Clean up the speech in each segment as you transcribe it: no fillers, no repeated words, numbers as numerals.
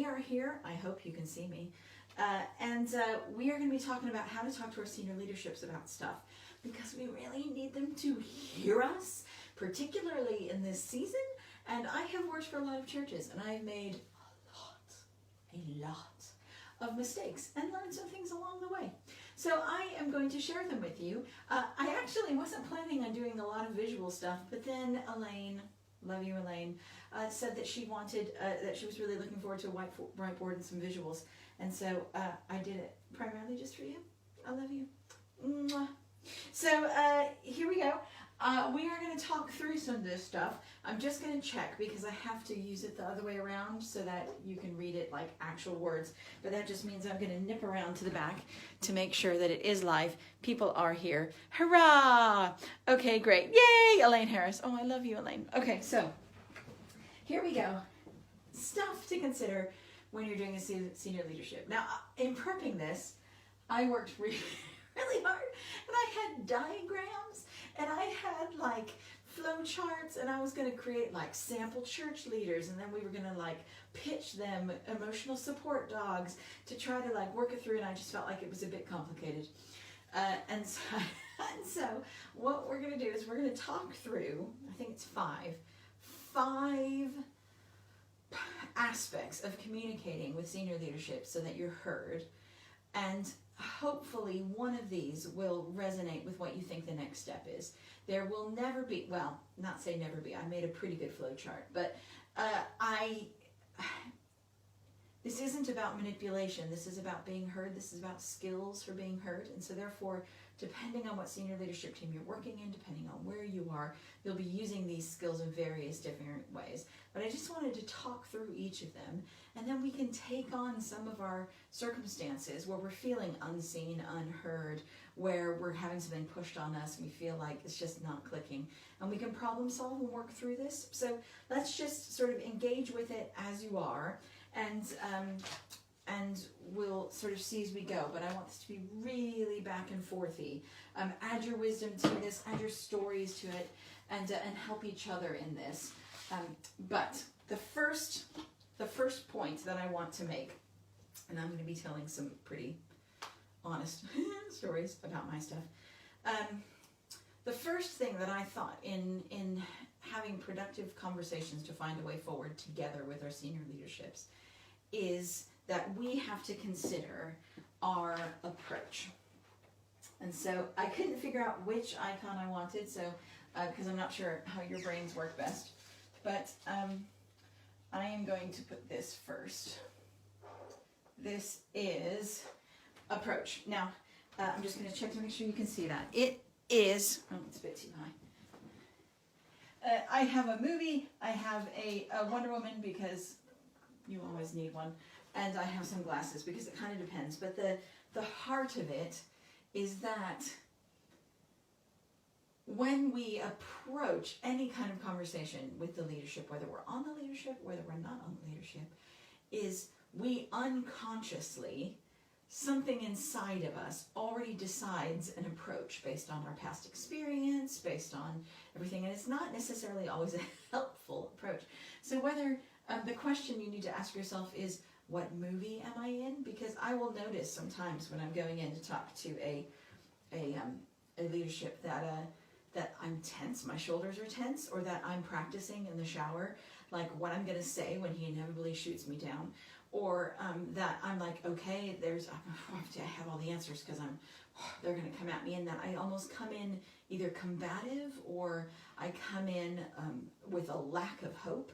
we are here. I hope you can see me. And we are going to be talking about how to talk to our senior leaderships about stuff, because we really need them to hear us, particularly in this season. And I have worked for a lot of churches, and I've made a lot of mistakes and learned some things along the way. So I am going to share them with you. I actually wasn't planning on doing a lot of visual stuff, but then Elaine, love you Elaine, said that she wanted, that she was really looking forward to a whiteboard and some visuals. And so I did it primarily just for you. I love you. Mwah. So here we go. We are going to talk through some of this stuff. I'm just going to check because I have to use it the other way around so that you can read it like actual words. But that just means I'm going to nip around to the back to make sure that it is live. People are here. Hurrah! Okay, great. Yay, Elaine Harris. Oh, I love you, Elaine. Okay, so here we go. Stuff to consider when you're doing a senior leadership. Now, in prepping this, I worked really hard, and I had diagrams, and I had like flow charts, and I was going to create like sample church leaders, and then we were going to like pitch them emotional support dogs to try to like work it through, and I just felt like it was a bit complicated. And so what we're going to do is we're going to talk through, I think it's five aspects of communicating with senior leadership so that you're heard, and hopefully one of these will resonate with what you think the next step is. There will never be, well, not say never be, I made a pretty good flow chart, but this isn't about manipulation. This is about being heard. This is about skills for being heard. And so therefore, depending on what senior leadership team you're working in, depending on where you are, you'll be using these skills in various different ways. But I just wanted to talk through each of them, and then we can take on some of our circumstances where we're feeling unseen, unheard, where we're having something pushed on us and we feel like it's just not clicking. And we can problem solve and work through this. So let's just sort of engage with it as you are, and we'll sort of see as we go. But I want this to be really back and forthy. Add your wisdom to this, add your stories to it, and help each other in this. But the first point that I want to make, and I'm going to be telling some pretty honest stories about my stuff. The first thing that I thought in having productive conversations to find a way forward together with our senior leaderships is that we have to consider our approach. And so I couldn't figure out which icon I wanted, so because I'm not sure how your brains work best. But I am going to put this first. This is approach. Now, I'm just going to check to make sure you can see that. It is, oh, it's a bit too high. I have a movie, I have a Wonder Woman because you always need one, and I have some glasses because it kind of depends. But the heart of it is that when we approach any kind of conversation with the leadership, whether we're on the leadership, whether we're not on the leadership, is we unconsciously, something inside of us already decides an approach based on our past experience, based on everything, and it's not necessarily always a helpful approach. So whether the question you need to ask yourself is, what movie am I in? Because I will notice sometimes when I'm going in to talk to a leadership that I'm tense, my shoulders are tense, or that I'm practicing in the shower, like what I'm going to say when he inevitably shoots me down, or that I'm like, okay, I have all the answers because they're going to come at me, and that I almost come in either combative or I come in with a lack of hope.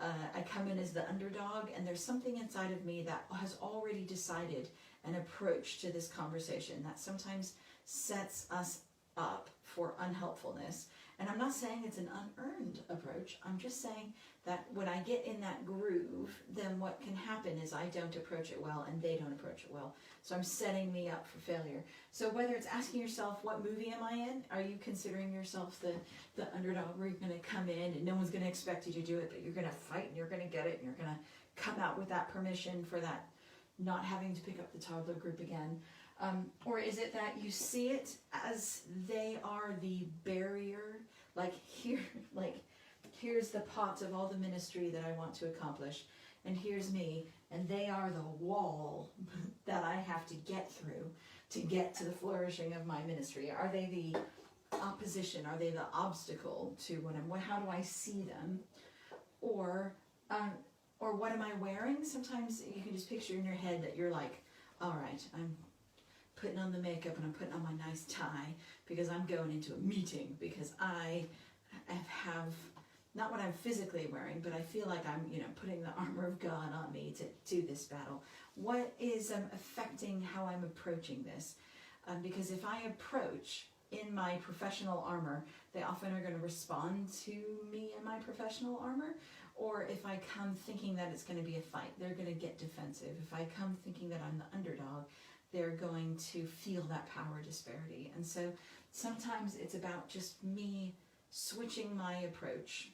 I come in as the underdog, and there's something inside of me that has already decided an approach to this conversation that sometimes sets us up for unhelpfulness. And I'm not saying it's an unearned approach. I'm just saying that when I get in that groove, then what can happen is I don't approach it well and they don't approach it well. So I'm setting me up for failure. So whether it's asking yourself, what movie am I in? Are you considering yourself the underdog where you're going to come in and no one's going to expect you to do it, but you're going to fight and you're going to get it and you're going to come out with that permission for that not having to pick up the toddler group again? Or is it that you see it as they are the barrier, like here's the pot of all the ministry that I want to accomplish, and here's me, and they are the wall that I have to get through to get to the flourishing of my ministry? Are they the opposition? Are they the obstacle to how do I see them? Or what am I wearing? Sometimes you can just picture in your head that you're like, all right, I'm putting on the makeup and I'm putting on my nice tie because I'm going into a meeting, because I have not what I'm physically wearing, but I feel like I'm, putting the armor of God on me to do this battle. What is affecting how I'm approaching this? Because if I approach in my professional armor, they often are going to respond to me in my professional armor. Or if I come thinking that it's going to be a fight, they're going to get defensive. If I come thinking that I'm the underdog, they're going to feel that power disparity. And so sometimes it's about just me switching my approach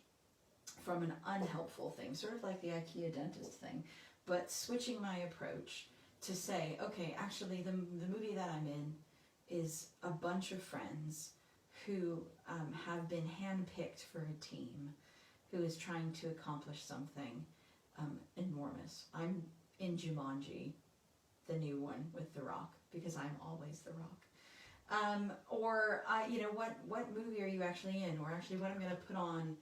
from an unhelpful thing, sort of like the IKEA dentist thing, but switching my approach to say, okay, actually the movie that I'm in is a bunch of friends who have been handpicked for a team who is trying to accomplish something enormous. I'm in Jumanji, the new one with The Rock, because I'm always The Rock. What movie are you actually in? Or actually what I'm going to put on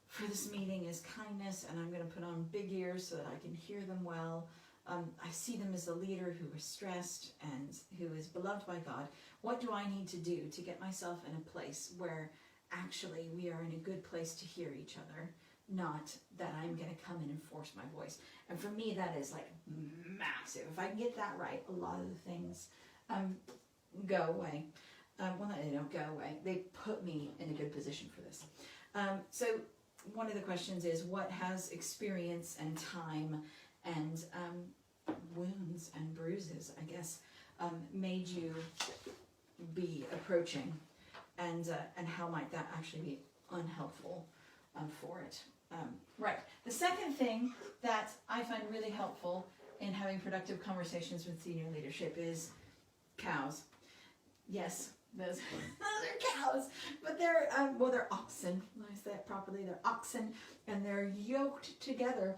for this meeting is kindness, and I'm going to put on big ears so that I can hear them well. I see them as a leader who is stressed and who is beloved by God. What do I need to do to get myself in a place where actually we are in a good place to hear each other, not that I'm going to come in and force my voice? And for me, that is like massive. If I can get that right, a lot of the things go away. They don't go away. They put me in a good position for this. So one of the questions is, what has experience and time and wounds and bruises, I guess, made you be approaching, and how might that actually be unhelpful for it? Right. The second thing that I find really helpful in having productive conversations with senior leadership is cows. Yes, those are cows, but they're oxen. Let me say it properly. They're oxen, and they're yoked together.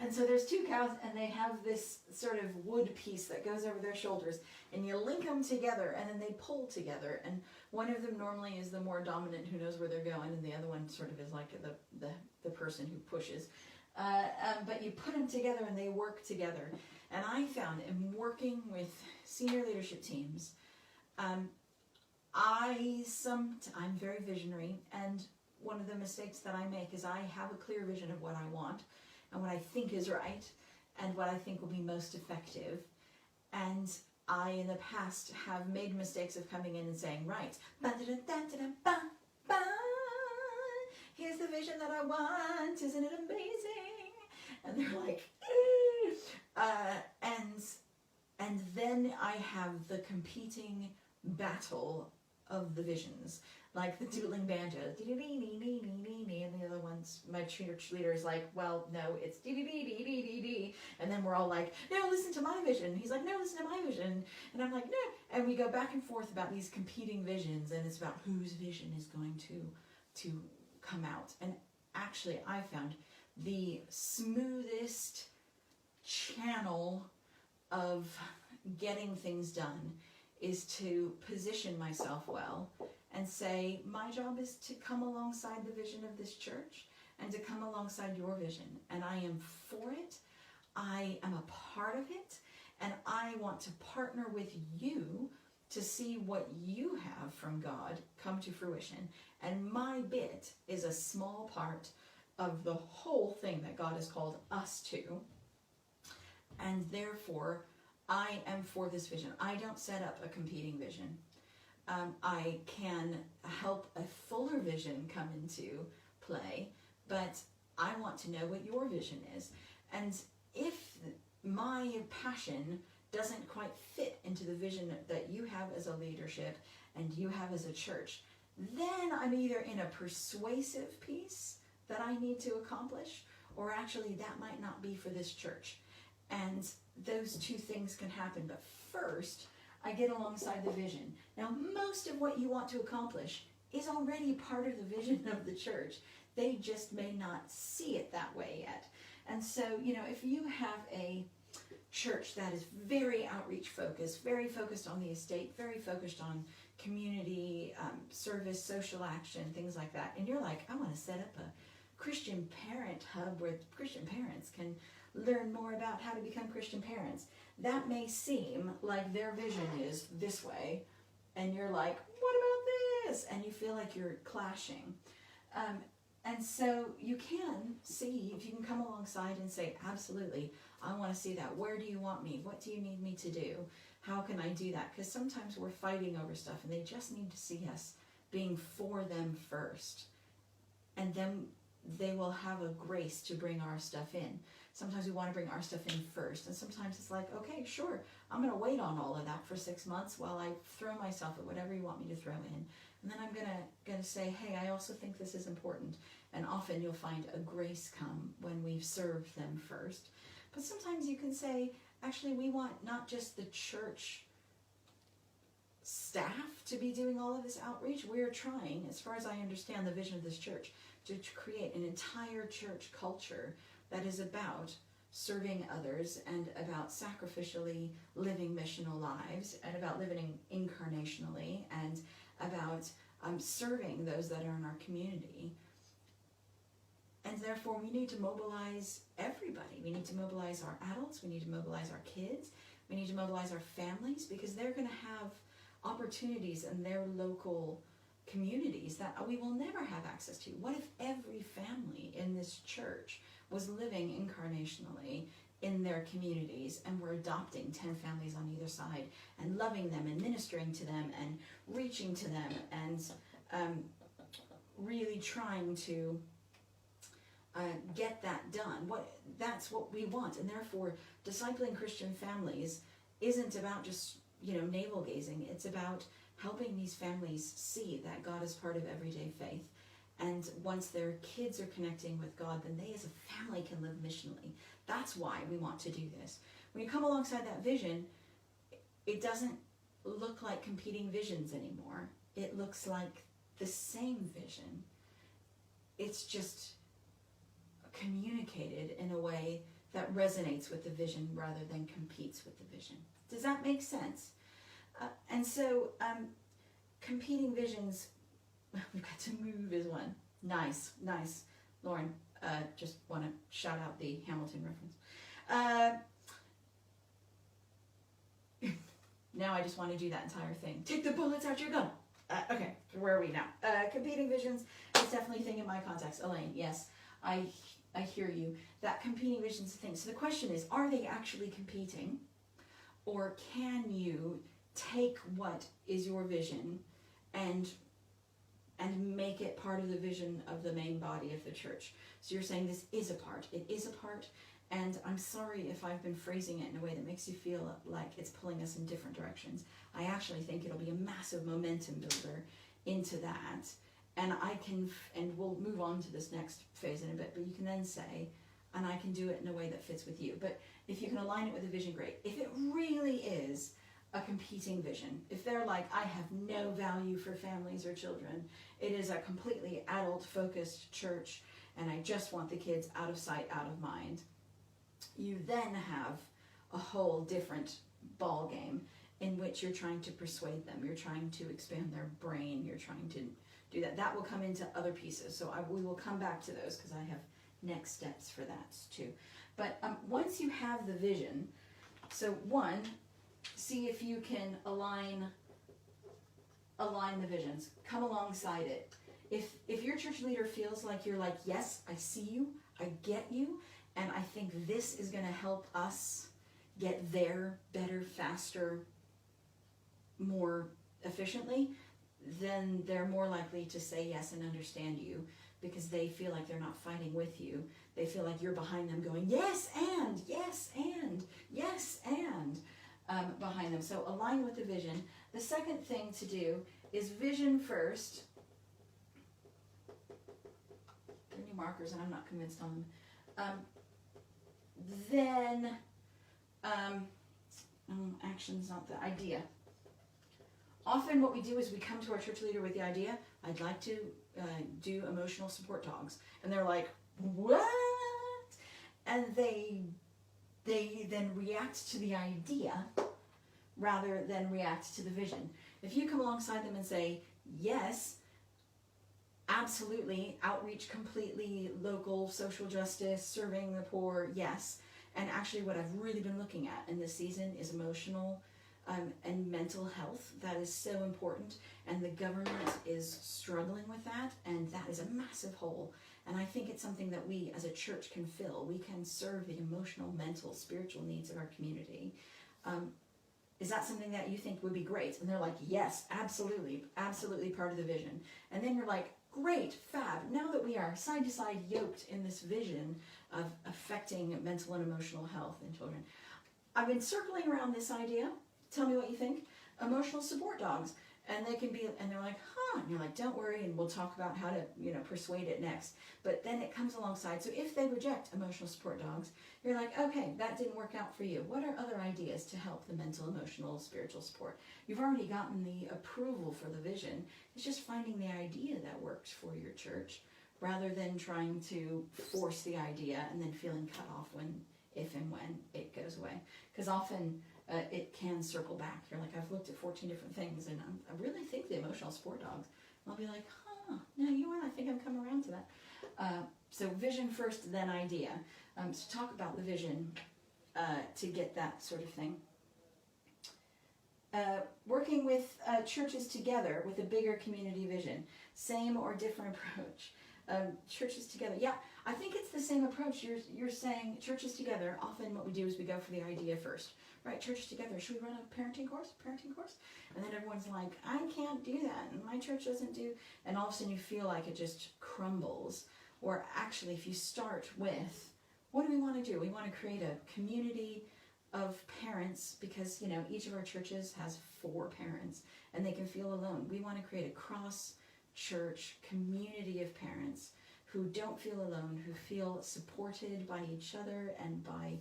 And so there's two cows, and they have this sort of wood piece that goes over their shoulders, and you link them together, and then they pull together. And one of them normally is the more dominant, who knows where they're going, and the other one sort of is like the person who pushes. But you put them together, and they work together. And I found in working with senior leadership teams, I'm very visionary, and one of the mistakes that I make is I have a clear vision of what I want and what I think is right and what I think will be most effective. And I, in the past, have made mistakes of coming in and saying, right, here's the vision that I want, isn't it amazing? And they're like, and then I have the competing battle of the visions, like the dueling banjo, and the other ones, my church leader is like, well, no, it's dee, and then we're all like, no, listen to my vision. He's like, no, listen to my vision, and I'm like, no, and we go back and forth about these competing visions, and it's about whose vision is going to come out. And actually, I found the smoothest channel of getting things done is to position myself well and say, my job is to come alongside the vision of this church and to come alongside your vision. And I am for it. I am a part of it. And I want to partner with you to see what you have from God come to fruition. And my bit is a small part of the whole thing that God has called us to. And therefore, I am for this vision. I don't set up a competing vision. I can help a fuller vision come into play, but I want to know what your vision is. And if my passion doesn't quite fit into the vision that you have as a leadership and you have as a church, then I'm either in a persuasive piece that I need to accomplish, or actually that might not be for this church. And those two things can happen. But first, I get alongside the vision. Now, most of what you want to accomplish is already part of the vision of the church. They just may not see it that way yet. And so, if you have a church that is very outreach focused, very focused on the estate, very focused on community service, social action, things like that, and you're like, I want to set up a Christian parent hub where Christian parents can learn more about how to become Christian parents. That may seem like their vision is this way, and you're like, what about this? And you feel like you're clashing. And so you can see, if you can come alongside and say, absolutely, I want to see that. Where do you want me? What do you need me to do? How can I do that? Because sometimes we're fighting over stuff and they just need to see us being for them first. And then they will have a grace to bring our stuff in. Sometimes we want to bring our stuff in first. And sometimes it's like, okay, sure, I'm going to wait on all of that for 6 months while I throw myself at whatever you want me to throw in. And then I'm gonna say, hey, I also think this is important. And often you'll find a grace come when we've served them first. But sometimes you can say, actually, we want not just the church staff to be doing all of this outreach. We're trying, as far as I understand the vision of this church, to create an entire church culture that is about serving others and about sacrificially living missional lives and about living incarnationally and about serving those that are in our community. And therefore, we need to mobilize everybody. We need to mobilize our adults. We need to mobilize our kids. We need to mobilize our families, because they're going to have opportunities in their local communities that we will never have access to. What if every family in this church was living incarnationally in their communities, and we're adopting 10 families on either side and loving them and ministering to them and reaching to them and really trying to get that done? That's what we want. And therefore, discipling Christian families isn't about just navel gazing. It's about helping these families see that God is part of everyday faith. And once their kids are connecting with God, then they as a family can live missionally. That's why we want to do this. When you come alongside that vision, it doesn't look like competing visions anymore. It looks like the same vision. It's just communicated in a way that resonates with the vision rather than competes with the vision. Does that make sense? And so competing visions, we've got to move is one. Nice. Lauren, just want to shout out the Hamilton reference. Now I just want to do that entire thing. Take the bullets out your gun. Okay, where are we now? Competing visions is definitely a thing in my context. Elaine, yes, I hear you. That competing visions is a thing. So the question is, are they actually competing? Or can you take what is your vision and make it part of the vision of the main body of the church? So you're saying this is a part. It is a part. And I'm sorry if I've been phrasing it in a way that makes you feel like it's pulling us in different directions. I actually think it'll be a massive momentum builder into that. And we'll move on to this next phase in a bit, but you can then say, and I can do it in a way that fits with you. But if you can align it with a vision, great. If it really is a competing vision, if they're like, I have no value for families or children, it is a completely adult-focused church, and I just want the kids out of sight, out of mind, you then have a whole different ball game in which you're trying to persuade them. You're trying to expand their brain. You're trying to do that. That will come into other pieces. So we will come back to those because I have next steps for that too. But once you have the vision, so one, see if you can align the visions. Come alongside it. If your church leader feels like you're like, yes, I see you, I get you, and I think this is going to help us get there better, faster, more efficiently, then they're more likely to say yes and understand you, because they feel like they're not fighting with you. They feel like you're behind them going, yes, and, yes, and, yes, and, behind them. So align with the vision. The second thing to do is vision first. Give me markers, and I'm not convinced on them. Then, action's not the idea. Often what we do is we come to our church leader with the idea, I'd like to do emotional support dogs. And they're like, what? and they then react to the idea rather than react to the vision. If you come alongside them and say, yes, absolutely, outreach completely, local social justice, serving the poor, yes. And actually what I've really been looking at in this season is emotional and mental health. That is so important. And the government is struggling with that. And that is a massive hole. And I think it's something that we as a church can fill. We can serve the emotional, mental, spiritual needs of our community. Is that something that you think would be great? And they're like, yes, absolutely, absolutely part of the vision. And then you're like, great, fab. Now that we are side to side yoked in this vision of affecting mental and emotional health in children, I've been circling around this idea. Tell me what you think. Emotional support dogs. And they can be, and they're like, and you're like, don't worry, and we'll talk about how to, persuade it next. But then it comes alongside. So if they reject emotional support dogs, you're like, okay, that didn't work out for you. What are other ideas to help the mental, emotional, spiritual support? You've already gotten the approval for the vision. It's just finding the idea that works for your church rather than trying to force the idea and then feeling cut off if and when it goes away. Because often it can circle back. You're like, I've looked at 14 different things and I really think the emotional support dogs. And I'll be like, no, you are. I think I'm coming around to that. So vision first, then idea. So talk about the vision to get that sort of thing. Working with churches together with a bigger community vision. Same or different approach. Churches together. Yeah, I think it's the same approach. You're saying churches together. Often what we do is we go for the idea first. Right, churches together. Should we run a parenting course? And then everyone's like, I can't do that. And my church doesn't do. And all of a sudden you feel like it just crumbles. Or actually, if you start with, what do we want to do? We want to create a community of parents because, each of our churches has 4 parents and they can feel alone. We want to create a cross-church community of parents who don't feel alone, who feel supported by each other and by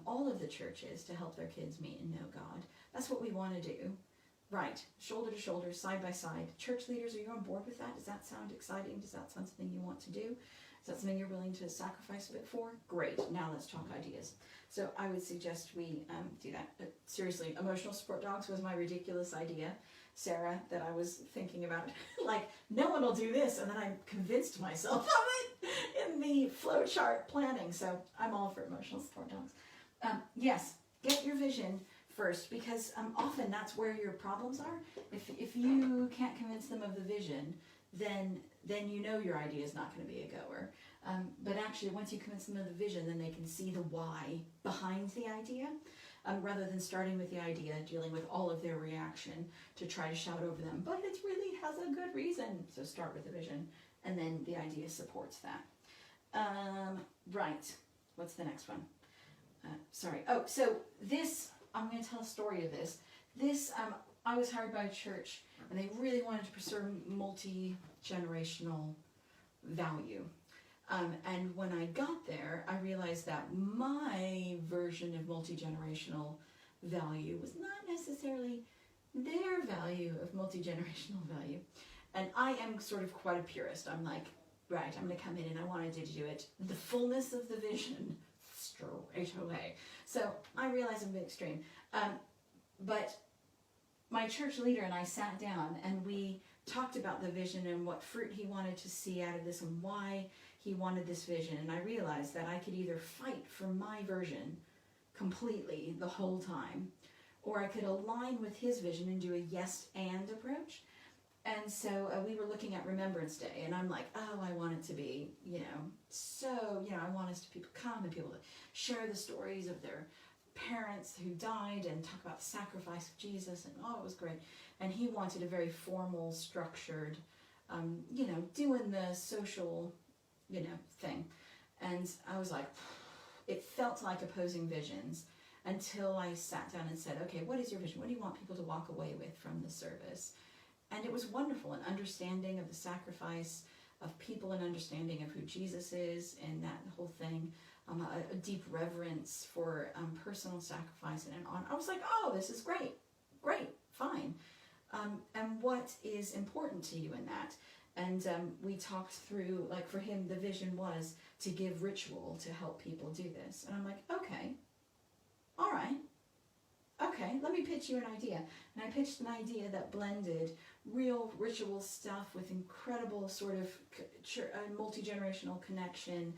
all of the churches to help their kids meet and know God. That's what we want to do. Right, shoulder to shoulder, side by side. Church leaders, are you on board with that? Does that sound exciting? Does that sound something you want to do? Is that something you're willing to sacrifice a bit for? Great, now let's talk ideas. So I would suggest we do that. But seriously, emotional support dogs was my ridiculous idea, Sarah, that I was thinking about. Like, no one will do this, and then I convinced myself of it in the flowchart planning. So I'm all for emotional support dogs. Yes, get your vision first, because often that's where your problems are. If you can't convince them of the vision, then your idea is not going to be a goer. But actually, once you convince them of the vision, then they can see the why behind the idea, rather than starting with the idea, dealing with all of their reaction to try to shout over them. But it really has a good reason. So start with the vision, and then the idea supports that. Right. What's the next one? So this, I'm going to tell a story of this. I was hired by a church, and they really wanted to preserve multi-generational value. And when I got there, I realized that my version of multi-generational value was not necessarily their value of multi-generational value. And I am sort of quite a purist. I'm like, right, I'm going to come in and I wanted to do it the fullness of the vision straight away. So I realize I'm a bit extreme. But my church leader and I sat down and we talked about the vision and what fruit he wanted to see out of this and why he wanted this vision. And I realized that I could either fight for my version completely the whole time, or I could align with his vision and do a yes and approach. And so we were looking at Remembrance Day, and I'm like, I want it to be, I want us to people come and people to share the stories of their parents who died and talk about the sacrifice of Jesus, and it was great. And he wanted a very formal, structured, doing the social, thing. And I was like, it felt like opposing visions until I sat down and said, okay, what is your vision? What do you want people to walk away with from the service? And it was wonderful, an understanding of the sacrifice of people, an understanding of who Jesus is and that whole thing, a deep reverence for personal sacrifice and honor. I was like, this is great, fine. And what is important to you in that? And we talked through, like for him, the vision was to give ritual to help people do this. And I'm like, okay, all right, okay, let me pitch you an idea. And I pitched an idea that blended real ritual stuff with incredible sort of multi-generational connection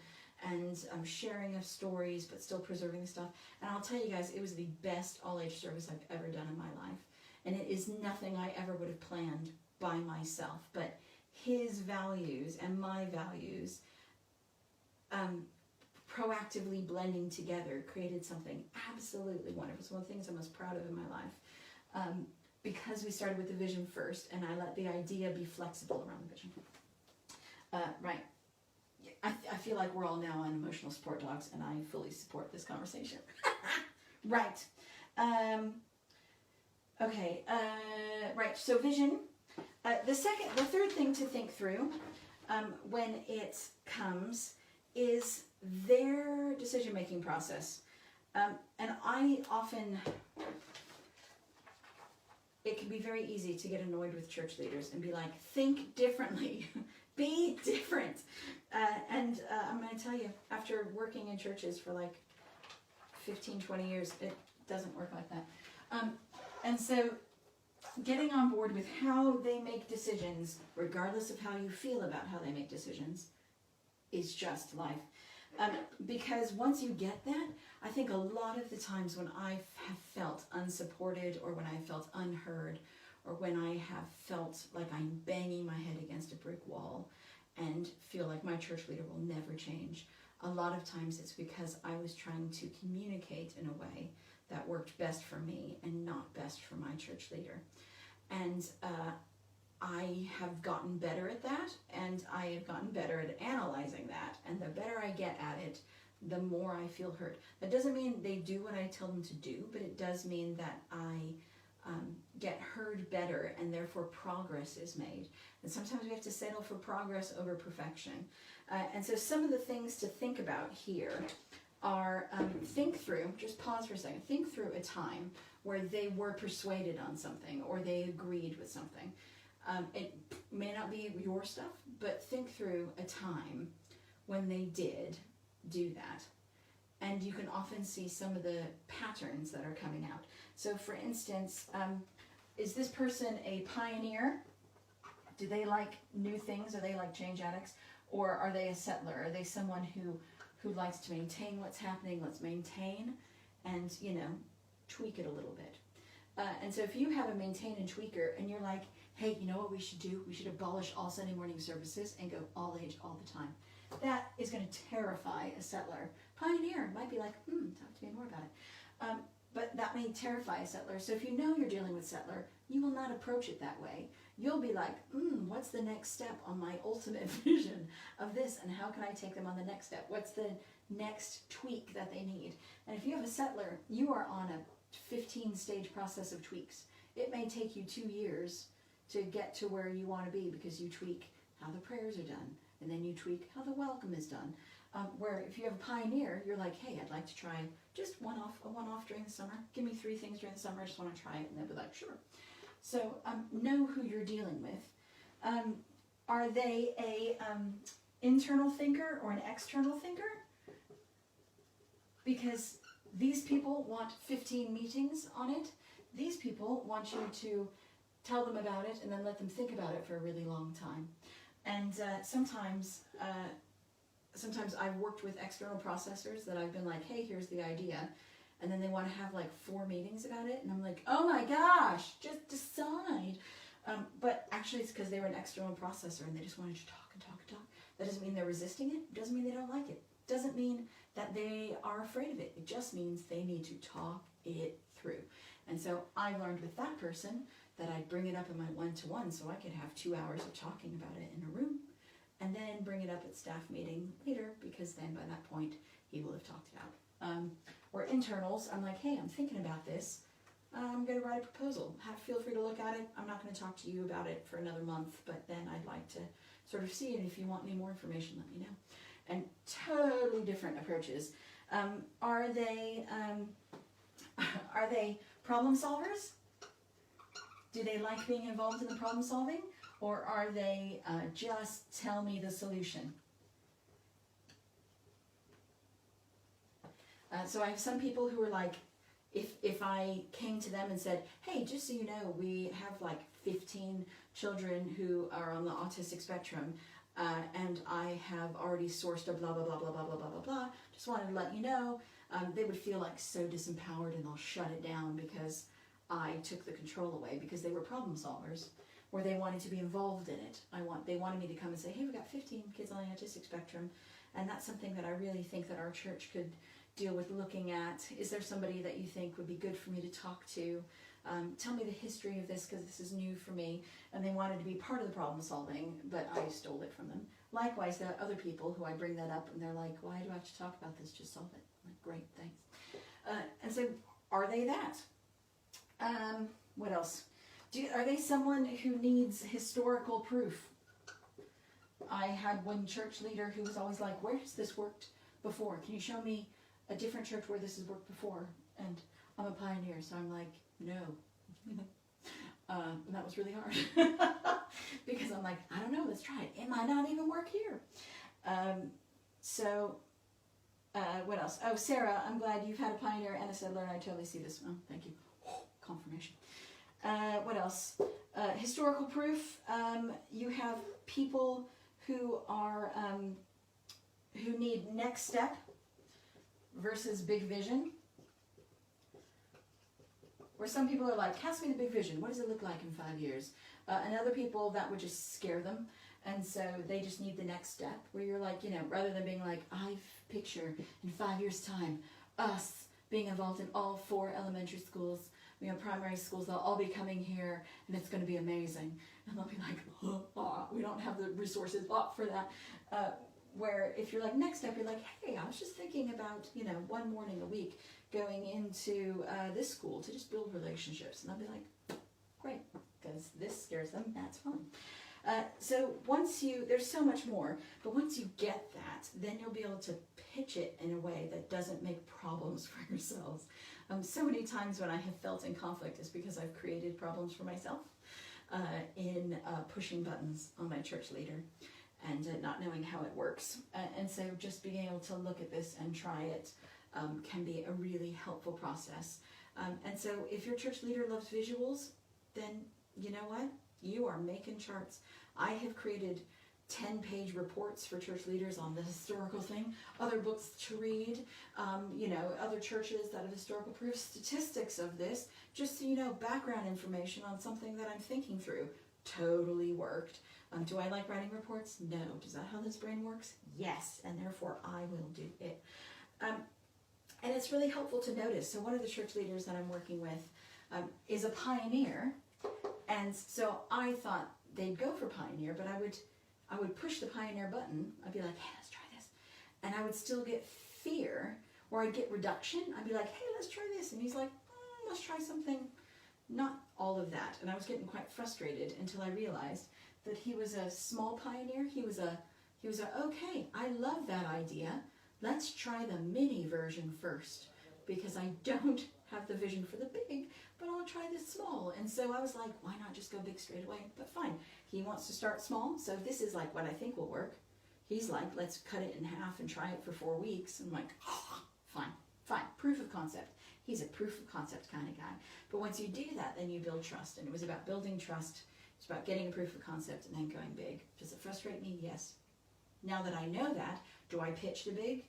and sharing of stories, but still preserving the stuff. And I'll tell you guys, it was the best all-age service I've ever done in my life. And it is nothing I ever would have planned by myself, but his values and my values proactively blending together created something absolutely wonderful. It's one of the things I'm most proud of in my life, because we started with the vision first, and I let the idea be flexible around the vision. Right. I feel like we're all now on emotional support dogs, and I fully support this conversation. Right. Okay. Right. So vision. The third thing to think through when it comes is their decision-making process. And I often, it can be very easy to get annoyed with church leaders and be like, think differently, be different. And I'm going to tell you, after working in churches for like 15, 20 years, it doesn't work like that. And so getting on board with how they make decisions, regardless of how you feel about how they make decisions, is just life. Because once you get that, I think a lot of the times when I have felt unsupported, or when I felt unheard, or when I have felt like I'm banging my head against a brick wall and feel like my church leader will never change, a lot of times it's because I was trying to communicate in a way that worked best for me and not best for my church leader. And I have gotten better at that, and I have gotten better at analyzing that. And the better I get at it, the more I feel hurt. That doesn't mean they do what I tell them to do, but it does mean that I get heard better, and therefore progress is made. And sometimes we have to settle for progress over perfection. And so some of the things to think about here are think through, just pause for a second, think through a time where they were persuaded on something or they agreed with something. It may not be your stuff, but think through a time when they did do that. And you can often see some of the patterns that are coming out. So for instance, is this person a pioneer? Do they like new things? Are they like change addicts? Or are they a settler? Are they someone who likes to maintain what's happening? Let's maintain and, tweak it a little bit. And so if you have a maintain and tweaker and you're like, hey, you know what we should do? We should abolish all Sunday morning services and go all age all the time. That is going to terrify a settler. Pioneer might be like, talk to me more about it. But that may terrify a settler. So if you know you're dealing with settler, you will not approach it that way. You'll be like, what's the next step on my ultimate vision of this, and how can I take them on the next step? What's the next tweak that they need? And if you have a settler, you are on a 15-stage process of tweaks. It may take you 2 years to get to where you want to be, because you tweak how the prayers are done, and then you tweak how the welcome is done. Where if you have a pioneer, you're like, hey, I'd like to try just a one-off during the summer. Give me 3 things during the summer. I just want to try it. And they'll be like, sure. So know who you're dealing with. Are they a internal thinker or an external thinker? Because these people want 15 meetings on it. These people want you to tell them about it and then let them think about it for a really long time. And sometimes I've worked with external processors that I've been like, hey, here's the idea. And then they want to have like 4 meetings about it. And I'm like, oh my gosh, just decide. But actually it's because they were an external processor and they just wanted to talk and talk and talk. That doesn't mean they're resisting it. It doesn't mean they don't like it. It doesn't mean that they are afraid of it. It just means they need to talk it through. And so I learned with that person that I'd bring it up in my one-to-one so I could have 2 hours of talking about it in a room, and then bring it up at staff meeting later, because then by that point he will have talked it out. Or internals, I'm like, hey, I'm thinking about this. I'm going to write a proposal. Feel free to look at it. I'm not going to talk to you about it for another month, but then I'd like to sort of see it. If you want any more information, let me know. And totally different approaches. Are they problem solvers? Do they like being involved in the problem solving? or are they just tell me the solution? So I have some people who are like, if I came to them and said, hey, just so you know, we have like 15 children who are on the autistic spectrum, and I have already sourced a blah, blah, blah, blah, blah, blah, blah, blah, blah. Just wanted to let you know. They would feel like so disempowered, and they'll shut it down because I took the control away, because they were problem solvers, or they wanted to be involved in it. They wanted me to come and say, hey, we've got 15 kids on the autistic spectrum, and that's something that I really think that our church could deal with looking at. Is there somebody that you think would be good for me to talk to? Tell me the history of this, because this is new for me. And they wanted to be part of the problem solving, but I stole it from them. Likewise, there are other people who I bring that up and they're like, why do I have to talk about this? Just solve it. I'm like, great, thanks. And so are they that? What else? Are they someone who needs historical proof? I had one church leader who was always like, where has this worked before? Can you show me a different church where this has worked before? And I'm a pioneer, so I'm like, no. And that was really hard because I'm like, I don't know, let's try it. It might not even work here. What else? Oh, Sarah, I'm glad you've had a pioneer and a settler, and I totally see this. Oh, thank you. Confirmation. What else? Historical proof. You have people who are who need next step versus big vision. Where some people are like, cast me the big vision. What does it look like in 5 years? And other people, that would just scare them. And so they just need the next step. Where you're like, rather than being like, I picture in 5 years' time, us being involved in all 4 elementary schools, primary schools, they'll all be coming here, and it's going to be amazing. And they'll be like, we don't have the resources for that. Where if you're like, next step, you're like, hey, I was just thinking about, one morning a week going into this school to just build relationships. And I'll be like, great, because this scares them, that's fun. So there's so much more, but once you get that, then you'll be able to pitch it in a way that doesn't make problems for yourselves. So many times when I have felt in conflict is because I've created problems for myself in pushing buttons on my church leader and not knowing how it works. And so just being able to look at this and try it can be a really helpful process. And so if your church leader loves visuals, then you know what? You are making charts. I have created 10-page reports for church leaders on the historical thing, other books to read, other churches that have historical proof, statistics of this, just so you know, background information on something that I'm thinking through. Totally worked. Do I like writing reports? No. Is that how this brain works? Yes, and therefore I will do it. And it's really helpful to notice. So one of the church leaders that I'm working with is a pioneer, and so I thought they'd go for pioneer, but I would push the pioneer button. I'd be like, hey, let's try this. And I would still get fear, or I'd get reduction. I'd be like, hey, let's try this. And he's like, let's try something. Not all of that. And I was getting quite frustrated until I realized that he was a small pioneer. He was okay, I love that idea. Let's try the mini version first, because I don't have the vision for the big, but I'll try this small. And so I was like, why not just go big straight away? But fine, he wants to start small, so this is like what I think will work. He's like, let's cut it in half and try it for 4 weeks. And I'm like, fine, proof of concept. He's a proof of concept kind of guy. But once you do that, then you build trust. And it was about building trust. It's about getting a proof of concept and then going big. Does it frustrate me? Yes. Now that I know that, do I pitch the big?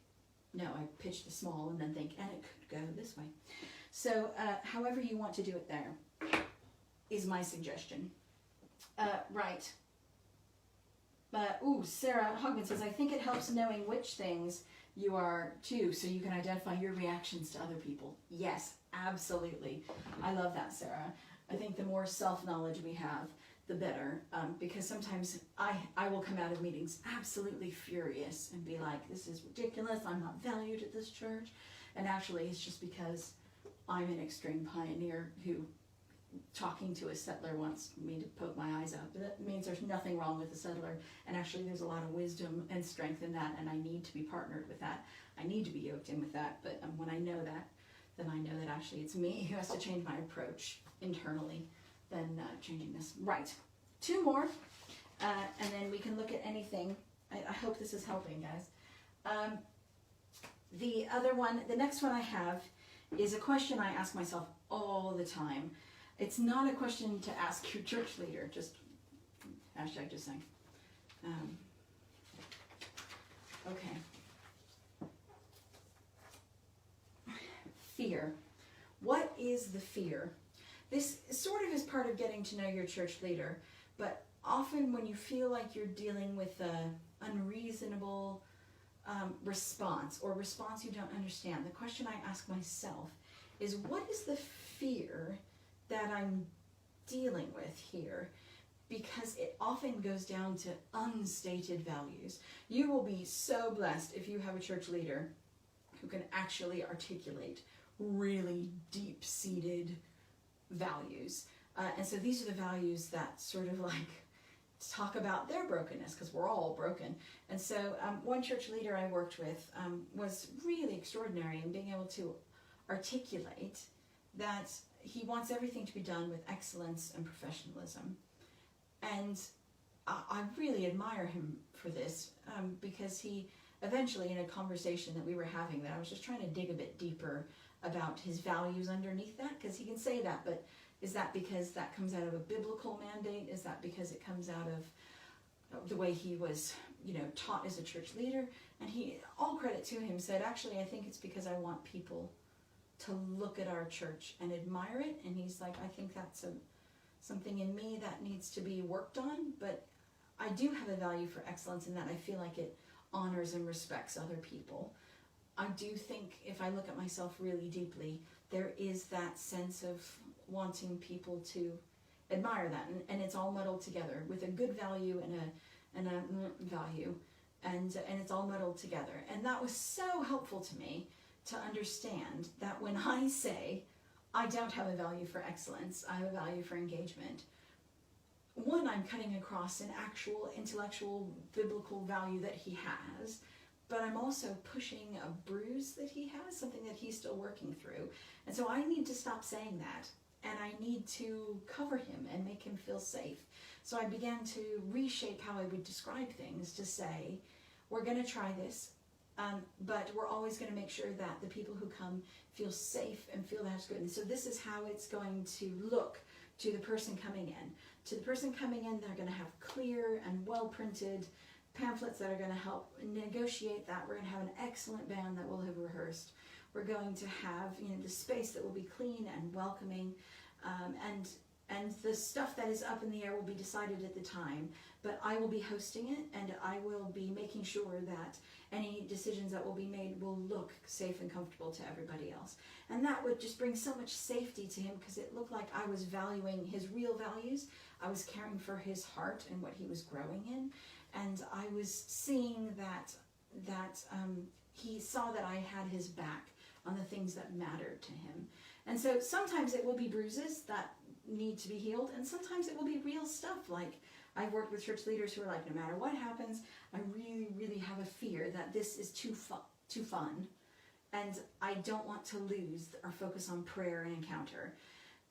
No, I pitch the small and then think, and it could go this way. So however you want to do it there is my suggestion. Right. Sarah Hogman says, I think it helps knowing which things you are too, so you can identify your reactions to other people. Yes, absolutely. I love that, Sarah. I think the more self-knowledge we have, the better, because sometimes I will come out of meetings absolutely furious and be like, this is ridiculous, I'm not valued at this church. And actually it's just because I'm an extreme pioneer who, talking to a settler, wants me to poke my eyes out. But that means there's nothing wrong with the settler, and actually there's a lot of wisdom and strength in that, and I need to be partnered with that. I need to be yoked in with that, but when I know that, then I know that actually it's me who has to change my approach internally than changing this. Right. 2 more. and then we can look at anything. I hope this is helping, guys. The other one, the next one I have is a question I ask myself all the time. It's not a question to ask your church leader, just hashtag just saying. Okay. Fear. What is the fear? This sort of is part of getting to know your church leader, but often when you feel like you're dealing with an unreasonable response or response you don't understand, the question I ask myself is, what is the fear that I'm dealing with here? Because it often goes down to unstated values. You will be so blessed if you have a church leader who can actually articulate really deep-seated values. And so these are the values that sort of like talk about their brokenness, because we're all broken. And so one church leader I worked with was really extraordinary in being able to articulate that he wants everything to be done with excellence and professionalism. And I really admire him for this, because he eventually, in a conversation that we were having, that I was just trying to dig a bit deeper about his values underneath that, because he can say that, but is that because that comes out of a biblical mandate? Is that because it comes out of the way he was, taught as a church leader? And he, all credit to him, said, actually, I think it's because I want people to look at our church and admire it. And he's like, I think that's something in me that needs to be worked on, but I do have a value for excellence in that I feel like it honors and respects other people. I do think if I look at myself really deeply, there is that sense of wanting people to admire that, and it's all muddled together with a good value and a value, and it's all muddled together. And that was so helpful to me to understand that when I say I don't have a value for excellence, I have a value for engagement, one, I'm cutting across an actual intellectual biblical value that he has, but I'm also pushing a bruise that he has, something that he's still working through. And so I need to stop saying that, and I need to cover him and make him feel safe. So I began to reshape how I would describe things to say, we're going to try this, but we're always going to make sure that the people who come feel safe and feel that's good. And so this is how it's going to look to the person coming in. To the person coming in, they're going to have clear and well-printed pamphlets that are going to help negotiate that. We're going to have an excellent band that will have rehearsed. We're going to have, the space that will be clean and welcoming, and the stuff that is up in the air will be decided at the time, but I will be hosting it, and I will be making sure that any decisions that will be made will look safe and comfortable to everybody else. And that would just bring so much safety to him, because it looked like I was valuing his real values. I was caring for his heart and what he was growing in, and I was seeing that he saw that I had his back on the things that mattered to him. And so sometimes it will be bruises that need to be healed, and sometimes it will be real stuff. Like, I've worked with church leaders who are like, no matter what happens, I really, really have a fear that this is too fun, and I don't want to lose our focus on prayer and encounter.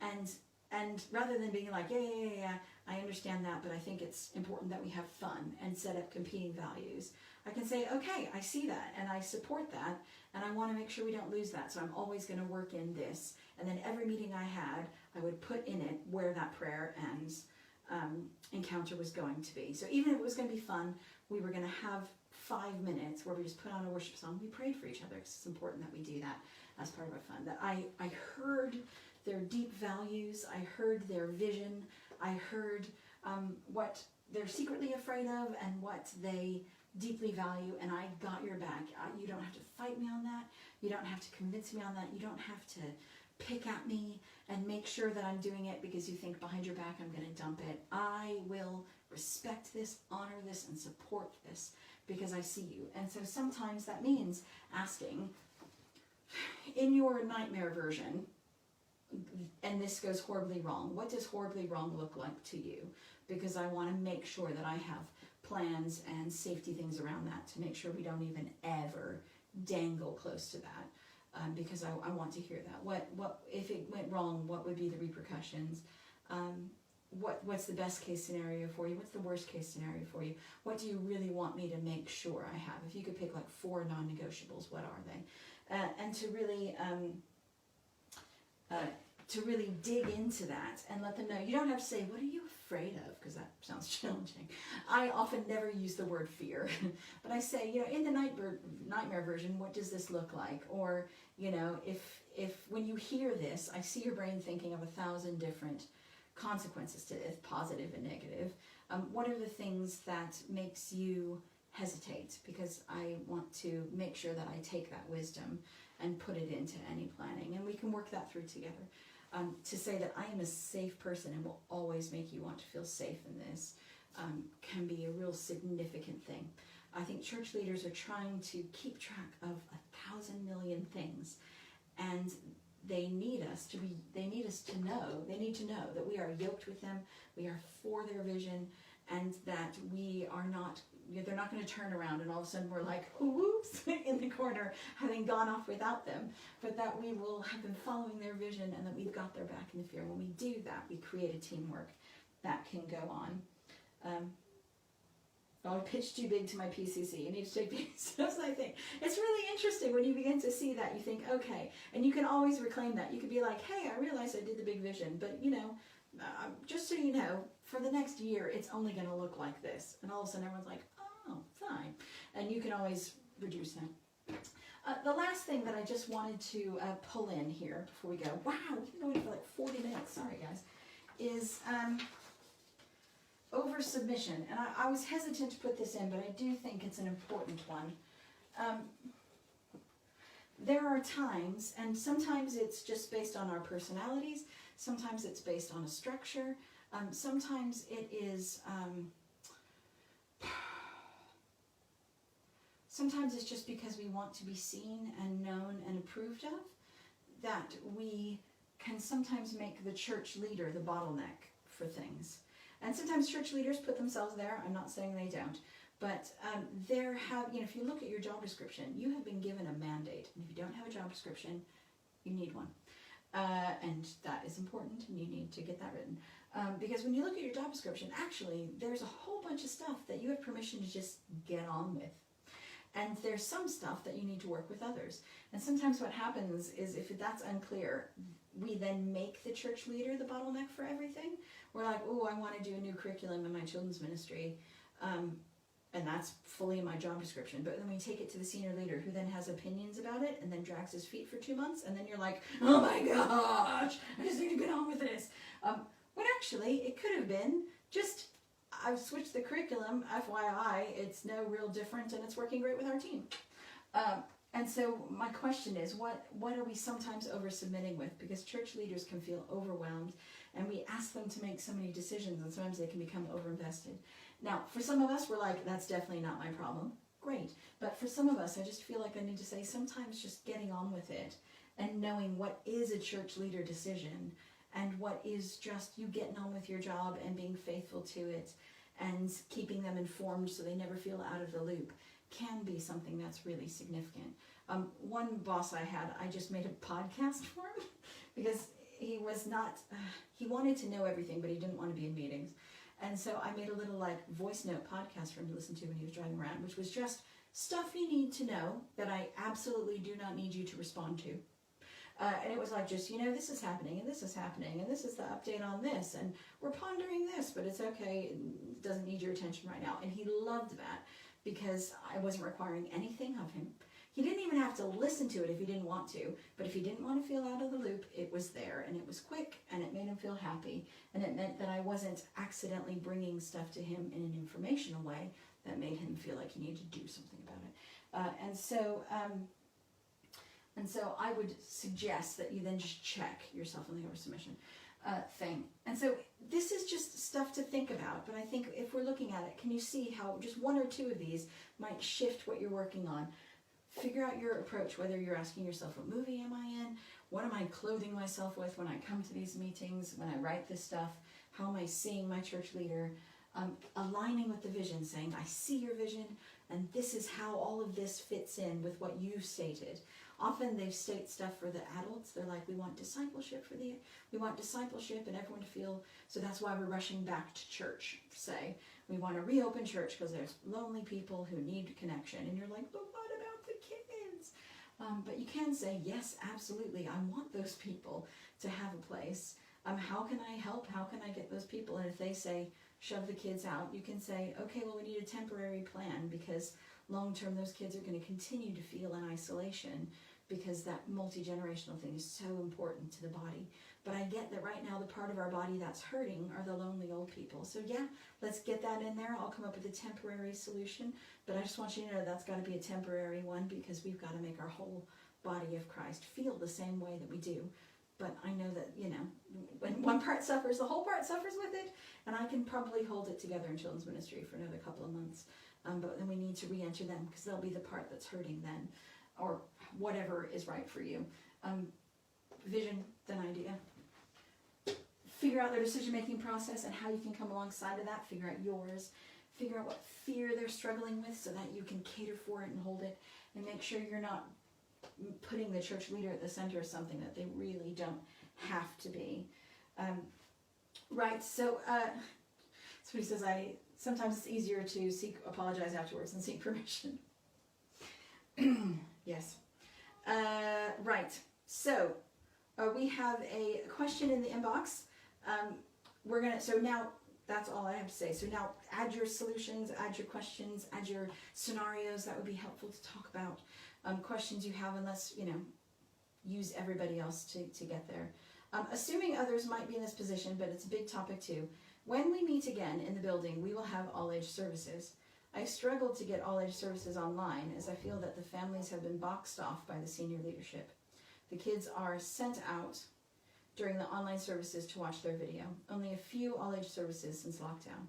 And rather than being like, yeah, I understand that, but I think it's important that we have fun and set up competing values, I can say, okay, I see that, and I support that, and I want to make sure we don't lose that, so I'm always going to work in this. And then every meeting I had, I would put in it where that prayer and encounter was going to be. So even if it was going to be fun, we were going to have 5 minutes where we just put on a worship song. We prayed for each other, because it's important that we do that as part of our fun. That I heard their deep values, I heard their vision, I heard what they're secretly afraid of and what they deeply value, and I got your back. You don't have to fight me on that. You don't have to convince me on that. You don't have to pick at me and make sure that I'm doing it because you think behind your back I'm going to dump it. I will respect this, honor this, and support this because I see you. And so sometimes that means asking, in your nightmare version, and this goes horribly wrong, what does horribly wrong look like to you? Because I want to make sure that I have plans and safety things around that to make sure we don't even ever dangle close to that, because I want to hear that. What if it went wrong, what would be the repercussions? what's the best case scenario for you? What's the worst case scenario for you? What do you really want me to make sure I have? If you could pick like 4 non-negotiables, what are they? And to really dig into that and let them know. You don't have to say, what are you afraid of? Because that sounds challenging. I often never use the word fear, but I say, in the nightmare version, what does this look like? Or, if when you hear this, I see your brain thinking of 1,000 different consequences to this, positive and negative. What are the things that makes you hesitate? Because I want to make sure that I take that wisdom and put it into any planning, and we can work that through together. To say that I am a safe person and will always make you want to feel safe in this can be a real significant thing. I think church leaders are trying to keep track of 1,000 million things, and they need to know that we are yoked with them, we are for their vision, and that we are not, they're not going to turn around and all of a sudden we're like, whoops, in the corner, having gone off without them, but that we will have been following their vision and that we've got their back in the fear. When we do that, we create a teamwork that can go on. I pitched too big to my PCC. You need to take pieces. I think it's really interesting when you begin to see that. You think, okay, and you can always reclaim that. You could be like, hey, I realized I did the big vision, but just so you know, for the next year, it's only going to look like this. And all of a sudden, everyone's like, oh, fine. And you can always reduce that. The last thing that I just wanted to pull in here before we go, wow, we've been going for like 40 minutes, sorry guys, is over submission. And I was hesitant to put this in, but I do think it's an important one. There are times, and sometimes it's just based on our personalities, sometimes it's based on a structure, sometimes it is, sometimes it's just because we want to be seen and known and approved of, that we can sometimes make the church leader the bottleneck for things. And sometimes church leaders put themselves there. I'm not saying they don't. But if you look at your job description, you have been given a mandate. And if you don't have a job description, you need one. And that is important, and you need to get that written. Because when you look at your job description, actually, there's a whole bunch of stuff that you have permission to just get on with. And there's some stuff that you need to work with others. And sometimes what happens is if that's unclear, we then make the church leader the bottleneck for everything. We're like, oh, I want to do a new curriculum in my children's ministry. And that's fully in my job description. But then we take it to the senior leader who then has opinions about it and then drags his feet for 2 months. And then you're like, oh my gosh, I just need to get on with this. When actually it could have been just, I've switched the curriculum, FYI, it's no real different and it's working great with our team. And so my question is, what are we sometimes over-submitting with? Because church leaders can feel overwhelmed, and we ask them to make so many decisions, and sometimes they can become over-invested. Now, for some of us, we're like, that's definitely not my problem. Great. But for some of us, I just feel like I need to say, sometimes just getting on with it and knowing what is a church leader decision and what is just you getting on with your job and being faithful to it and keeping them informed so they never feel out of the loop can be something that's really significant. One boss I had, I just made a podcast for him because he was not, he wanted to know everything, but he didn't want to be in meetings. And so I made a little voice note podcast for him to listen to when he was driving around, which was just stuff you need to know that I absolutely do not need you to respond to. And it was like, just, this is happening, and this is happening, and this is the update on this, and we're pondering this, but it's okay, it doesn't need your attention right now. And he loved that because I wasn't requiring anything of him. He didn't even have to listen to it if he didn't want to, but if he didn't want to feel out of the loop, it was there, and it was quick, and it made him feel happy, and it meant that I wasn't accidentally bringing stuff to him in an informational way that made him feel like he needed to do something about it. And so I would suggest that you then just check yourself on the over-submission thing. And so this is just stuff to think about, but I think if we're looking at it, can you see how just one or two of these might shift what you're working on? Figure out your approach, whether you're asking yourself, what movie am I in? What am I clothing myself with when I come to these meetings, when I write this stuff? How am I seeing my church leader? Aligning with the vision, saying, I see your vision, and this is how all of this fits in with what you stated. Often they state stuff for the adults. They're like, we want discipleship and everyone to feel, so that's why we're rushing back to church, say. We want to reopen church because there's lonely people who need connection. And you're like, but what about the kids? But you can say, yes, absolutely, I want those people to have a place. How can I help? How can I get those people? And if they say, shove the kids out, you can say, okay, well, we need a temporary plan, because long term those kids are going to continue to feel in isolation, because that multi-generational thing is so important to the body. But I get that right now the part of our body that's hurting are the lonely old people. So yeah, let's get that in there. I'll come up with a temporary solution, but I just want you to know that's got to be a temporary one, because we've got to make our whole body of Christ feel the same way that we do. But I know that, when one part suffers, the whole part suffers with it, and I can probably hold it together in children's ministry for another couple of months. But then we need to re-enter them, because they'll be the part that's hurting then, or whatever is right for you. Vision, then idea. Figure out their decision-making process and how you can come alongside of that. Figure out yours. Figure out what fear they're struggling with so that you can cater for it and hold it, and make sure you're not putting the church leader at the center of something that they really don't have to be. Right, so that's what he says. Sometimes it's easier to apologize afterwards than seek permission. Yes. Right, so we have a question in the inbox. So now that's all I have to say. So now add your solutions, add your questions, add your scenarios. That would be helpful to talk about. Questions you have, and let's, use everybody else to get there. Assuming others might be in this position, but it's a big topic too. When we meet again in the building, we will have all-age services. I struggled to get all-age services online, as I feel that the families have been boxed off by the senior leadership. The kids are sent out during the online services to watch their video. Only a few all-age services since lockdown.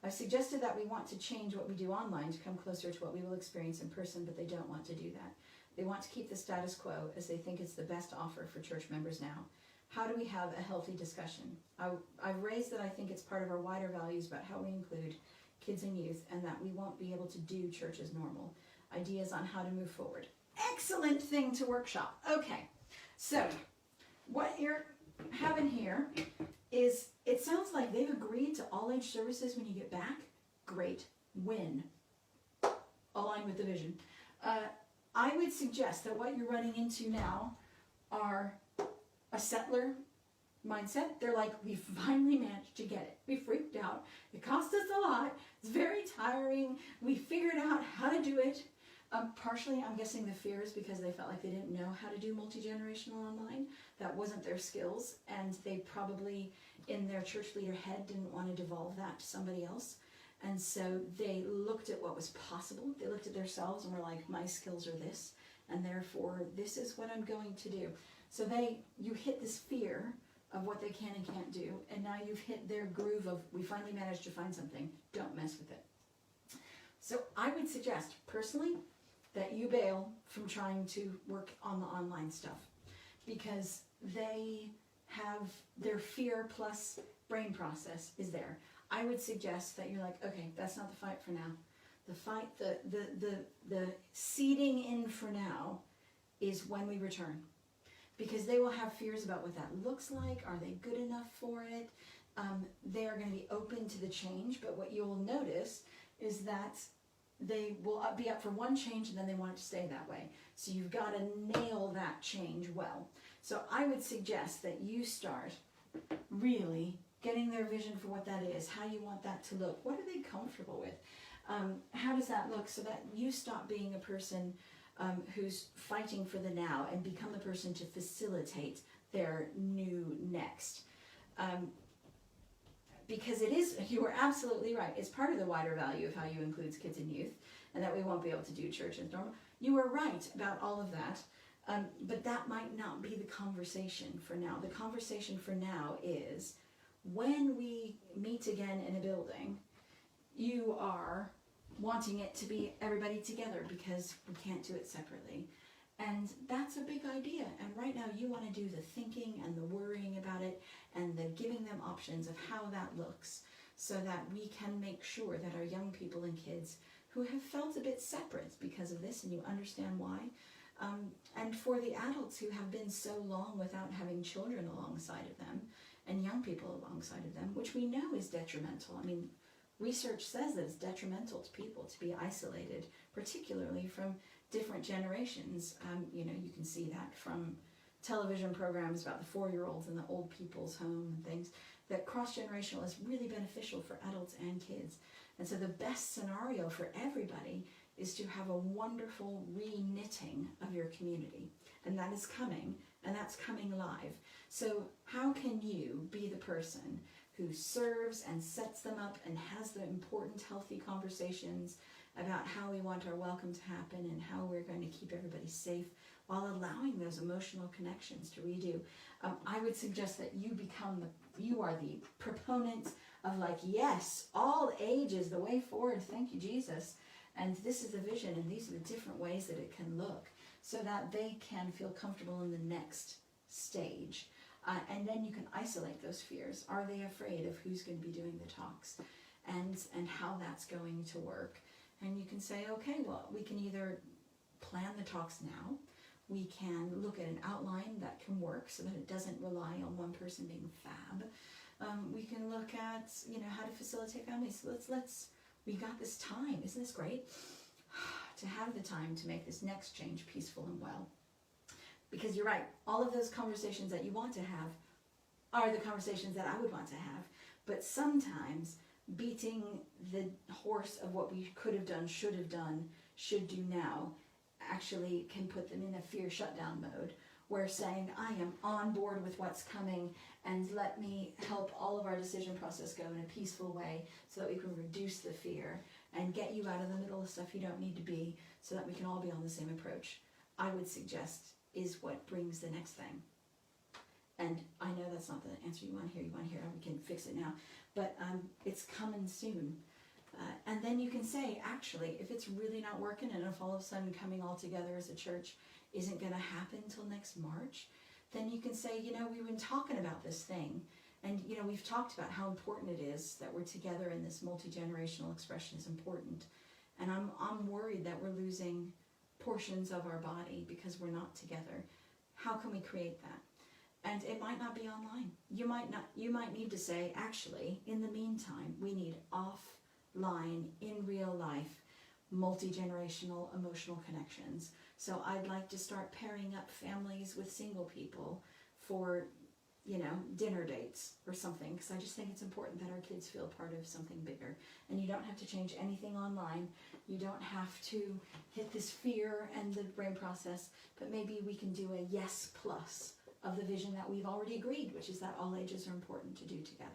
I've suggested that we want to change what we do online to come closer to what we will experience in person, but they don't want to do that. They want to keep the status quo, as they think it's the best offer for church members now. How do we have a healthy discussion? I've raised that I think it's part of our wider values about how we include kids and youth, and that we won't be able to do church as normal. Ideas on how to move forward. Excellent thing to workshop. Okay, so what you're having here is, it sounds like they've agreed to all-age services when you get back. Great. Win. Align with the vision. I would suggest that what you're running into now are a settler mindset. They're like, we finally managed to get it. We freaked out. It cost us a lot. It's very tiring. We figured out how to do it. Partially, I'm guessing the fear is because they felt like they didn't know how to do multi-generational online. That wasn't their skills, and they probably, in their church leader head, didn't want to devolve that to somebody else. And so they looked at what was possible. They looked at themselves and were like, my skills are this, and therefore this is what I'm going to do. So you hit this fear of what they can and can't do, and now you've hit their groove of, we finally managed to find something, don't mess with it. So I would suggest, personally, that you bail from trying to work on the online stuff, because they have their fear plus brain process is there. I would suggest that you're like, okay, that's not the fight for now. The fight, the seeding in for now is when we return, because they will have fears about what that looks like. Are they good enough for it? They are going to be open to the change, but what you'll notice is that they will be up for one change and then they want it to stay that way. So you've got to nail that change well. So I would suggest that you start really getting their vision for what that is, how you want that to look, what are they comfortable with, how does that look, so that you stop being a person who's fighting for the now and become the person to facilitate their new next. Because it is, you are absolutely right, it's part of the wider value of how you include kids and youth, and that we won't be able to do church as normal. You are right about all of that, but that might not be the conversation for now. The conversation for now is, when we meet again in a building, you are wanting it to be everybody together because we can't do it separately. And that's a big idea. And right now you want to do the thinking and the worrying about it and the giving them options of how that looks, so that we can make sure that our young people and kids who have felt a bit separate because of this, and you understand why, And for the adults who have been so long without having children alongside of them and young people alongside of them, which we know is detrimental. I mean, research says that it's detrimental to people to be isolated, particularly from different generations. You know, you can see that from television programs about the 4-year-olds in the old people's home and things, that cross-generational is really beneficial for adults and kids. And so the best scenario for everybody is to have a wonderful re-knitting of your community. And that is coming, and that's coming live. So how can you be the person who serves and sets them up and has the important, healthy conversations about how we want our welcome to happen and how we're going to keep everybody safe while allowing those emotional connections to redo? I would suggest that you are the proponent of, like, yes, all ages, the way forward, thank you, Jesus. And this is the vision, and these are the different ways that it can look, so that they can feel comfortable in the next stage. And then you can isolate those fears. Are they afraid of who's going to be doing the talks and how that's going to work? And you can say, okay, well, we can either plan the talks now. We can look at an outline that can work so that it doesn't rely on one person being fab. We can look at, you know, how to facilitate families. We got this time. Isn't this great? To have the time to make this next change peaceful and well. Because you're right, all of those conversations that you want to have are the conversations that I would want to have. But sometimes beating the horse of what we could have done, should do now, actually can put them in a fear shutdown mode, where saying, I am on board with what's coming, and let me help all of our decision process go in a peaceful way so that we can reduce the fear and get you out of the middle of stuff you don't need to be, so that we can all be on the same approach, I would suggest is what brings the next thing. And I know that's not the answer you want to hear, we can fix it now, but it's coming soon. And then you can say, actually, if it's really not working, and if all of a sudden coming all together as a church isn't going to happen until next March, then you can say, you know, we've been talking about this thing, and, you know, we've talked about how important it is that we're together, and this multi-generational expression is important. And I'm worried that we're losing portions of our body because we're not together. How can we create that? And it might not be online. You might need to say, actually, in the meantime, we need offline, in real life, multi-generational emotional connections. So I'd like to start pairing up families with single people for, you know, dinner dates or something, because I just think it's important that our kids feel part of something bigger. And you don't have to change anything online. You don't have to hit this fear and the brain process, but maybe we can do a yes plus of the vision that we've already agreed, which is that all ages are important to do together.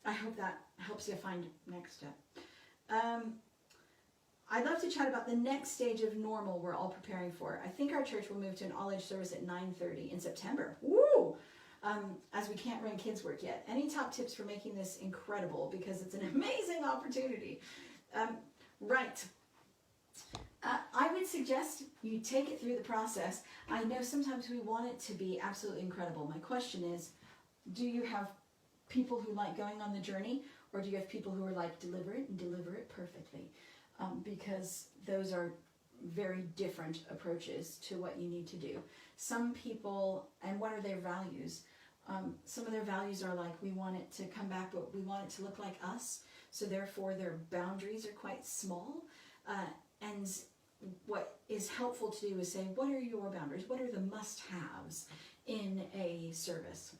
I hope that helps you find next step. I'd love to chat about the next stage of normal we're all preparing for. I think our church will move to an all-age service at 9:30 in September. Woo! As we can't run kids' work yet. Any top tips for making this incredible? Because it's an amazing opportunity. Right. I would suggest you take it through the process. I know sometimes we want it to be absolutely incredible. My question is, do you have people who like going on the journey, or do you have people who are like, deliver it and deliver it perfectly? Because those are very different approaches to what you need to do. Some people, and what are their values? Some of their values are like, we want it to come back, but we want it to look like us. So therefore their boundaries are quite small. And what is helpful to do is say, what are your boundaries? What are the must-haves in a service?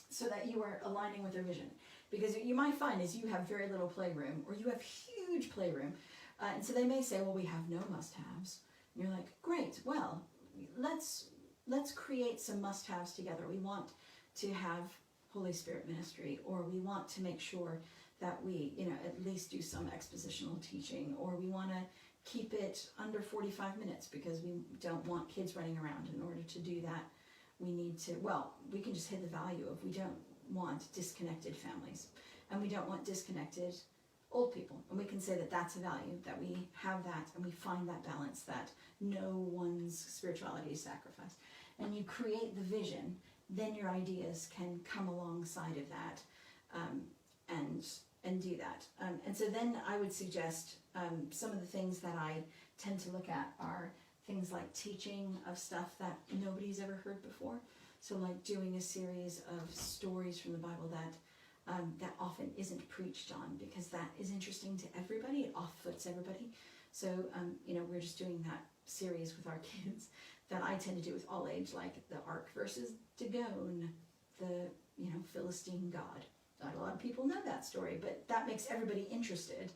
So that you are aligning with their vision. Because what you might find is you have very little playroom, or you have huge playroom. And so they may say, well, we have no must-haves. And you're like, great, well, let's create some must-haves together. We want to have Holy Spirit ministry, or we want to make sure that we, you know, at least do some expositional teaching, or we want to keep it under 45 minutes because we don't want kids running around. In order to do that, we need to, well, we can just hit the value of, we don't want disconnected families, and we don't want disconnected old people. And we can say that that's a value, that we have that, and we find that balance, that no one's spirituality is sacrificed. And you create the vision, then your ideas can come alongside of that, and do that. And so then I would suggest some of the things that I tend to look at are things like teaching of stuff that nobody's ever heard before. So like doing a series of stories from the Bible that often isn't preached on, because that is interesting to everybody. It off-puts everybody. So, we're just doing that series with our kids that I tend to do with all age, like the Ark versus Dagon, the, Philistine god. Not a lot of people know that story, but that makes everybody interested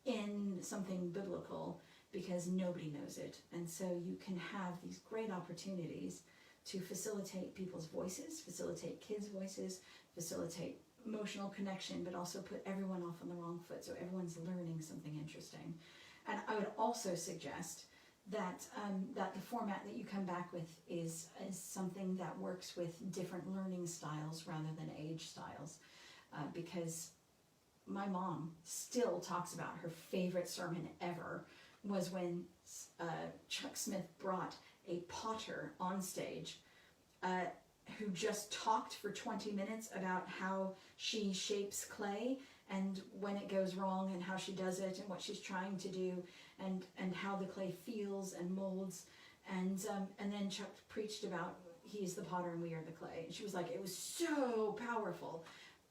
in something biblical because nobody knows it. And so you can have these great opportunities to facilitate people's voices, facilitate kids' voices, facilitate emotional connection, but also put everyone off on the wrong foot so everyone's learning something interesting. And I would also suggest that that the format that you come back with is something that works with different learning styles rather than age styles, because my mom still talks about her favorite sermon ever was when Chuck Smith brought a potter on stage who just talked for 20 minutes about how she shapes clay and when it goes wrong and how she does it and what she's trying to do and how the clay feels and molds. And then Chuck preached about he's the potter and we are the clay. And she was like, it was so powerful.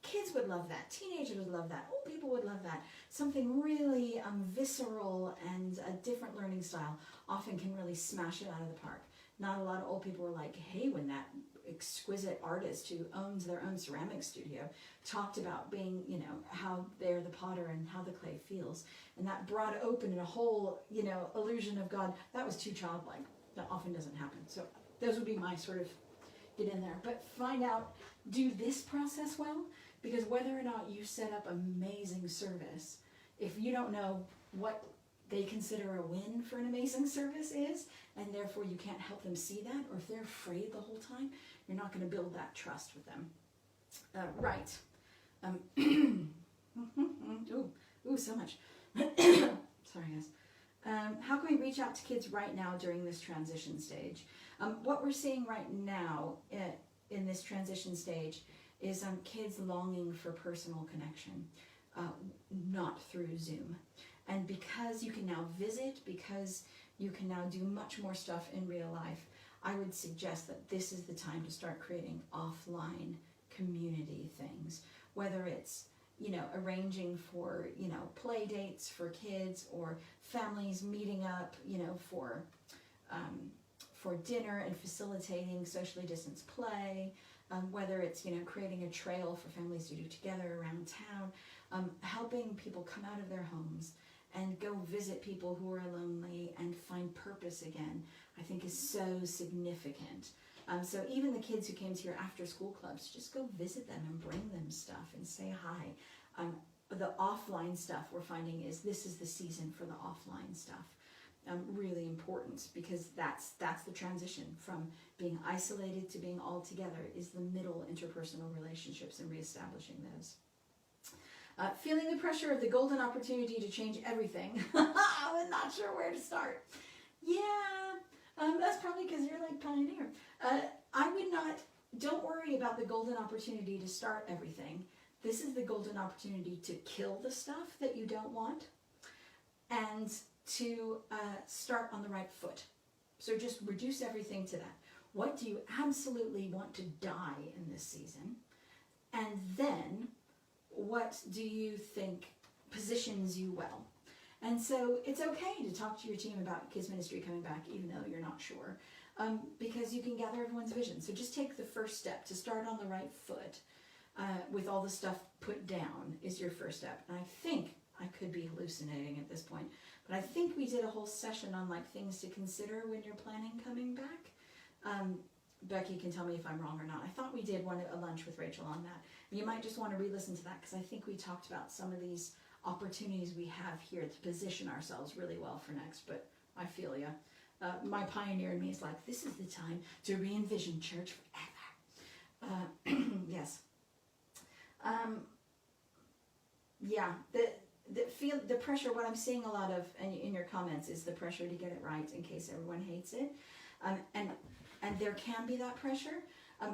Kids would love that. Teenagers would love that. Old people would love that. Something really visceral and a different learning style often can really smash it out of the park. Not a lot of old people were like, hey, when that exquisite artist who owns their own ceramic studio talked about being, how they're the potter and how the clay feels. And that brought open a whole, illusion of God. That was too childlike. That often doesn't happen. So those would be my sort of get in there. But find out, do this process well, because whether or not you set up amazing service, if you don't know what they consider a win for an amazing service is, and therefore you can't help them see that, or if they're afraid the whole time, you're not going to build that trust with them. Right. Ooh, so much. Sorry, guys. How can we reach out to kids right now during this transition stage? What we're seeing right now in this transition stage is kids longing for personal connection, not through Zoom. And because you can now visit, because you can now do much more stuff in real life, I would suggest that this is the time to start creating offline community things, whether it's, arranging for, play dates for kids or families meeting up, for dinner and facilitating socially distanced play, whether it's, creating a trail for families to do together around town, helping people come out of their homes and go visit people who are lonely and find purpose again, I think is so significant. So even the kids who came to your after school clubs, just go visit them and bring them stuff and say hi. The offline stuff we're finding is this is the season for the offline stuff. Really important, because that's the transition from being isolated to being all together, is the middle interpersonal relationships and reestablishing those. Feeling the pressure of the golden opportunity to change everything. I'm not sure where to start. Yeah, that's probably because you're like pioneer. Don't worry about the golden opportunity to start everything. This is the golden opportunity to kill the stuff that you don't want and to start on the right foot. So just reduce everything to that. What do you absolutely want to die in this season? And then what do you think positions you well? And so it's okay to talk to your team about kids ministry coming back, even though you're not sure, because you can gather everyone's vision. So just take the first step to start on the right foot with all the stuff put down is your first step. And I think, I could be hallucinating at this point, but I think we did a whole session on like things to consider when you're planning coming back. Becky can tell me if I'm wrong or not. I thought we did a lunch with Rachel on that. And you might just want to re-listen to that, because I think we talked about some of these opportunities we have here to position ourselves really well for next, but I feel ya. My pioneer in me is like, this is the time to re-envision church forever. Yes. Yeah, the pressure, what I'm seeing a lot of in your comments is the pressure to get it right in case everyone hates it. And there can be that pressure.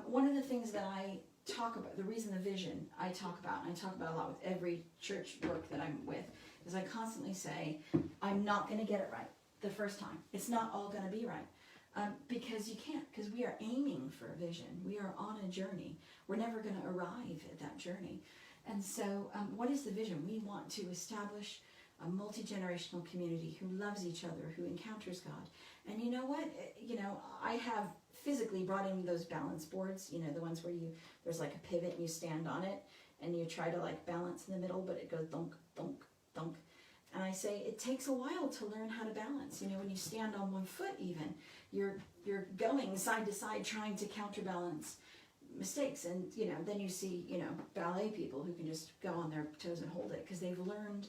One of the things that I talk about, the reason the vision I talk about, and I talk about a lot with every church work that I'm with, is I constantly say, I'm not going to get it right. the first time. It's not all going to be right. Because you can't, because we are aiming for a vision. We are on a journey. We're never going to arrive at that journey. And so what is the vision? We want to establish a multi-generational community who loves each other, who encounters God. And you know what? I have physically brought in those balance boards, the ones where there's like a pivot and you stand on it and you try to like balance in the middle, but it goes thunk, thunk, thunk. And I say it takes a while to learn how to balance. When you stand on one foot even, you're going side to side trying to counterbalance mistakes. And, then you see, ballet people who can just go on their toes and hold it because they've learned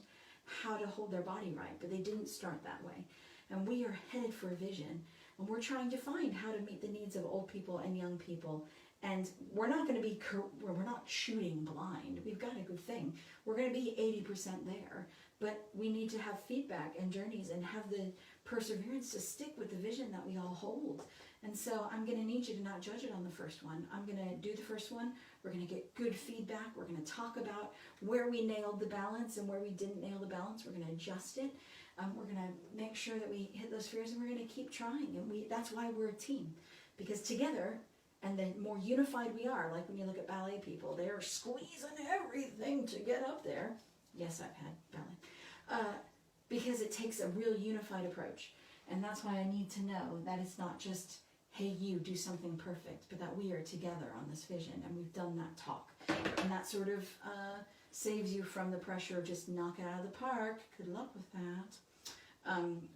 how to hold their body right, but they didn't start that way. And we are headed for a vision, and we're trying to find how to meet the needs of old people and young people. And we're not going to be, we're not shooting blind. We've got a good thing. We're going to be 80% there, but we need to have feedback and journeys and have the perseverance to stick with the vision that we all hold. And so I'm going to need you to not judge it on the first one. I'm going to do the first one. We're going to get good feedback. We're going to talk about where we nailed the balance and where we didn't nail the balance. We're going to adjust it. We're going to make sure that we hit those fears, and we're going to keep trying. And that's why we're a team, because together, and the more unified we are, like when you look at ballet people, they're squeezing everything to get up there. Yes, I've had ballet. Because it takes a real unified approach. And that's why I need to know that it's not just, hey, you do something perfect, but that we are together on this vision, and we've done that talk. And that sort of saves you from the pressure of just knock it out of the park. Good luck with that.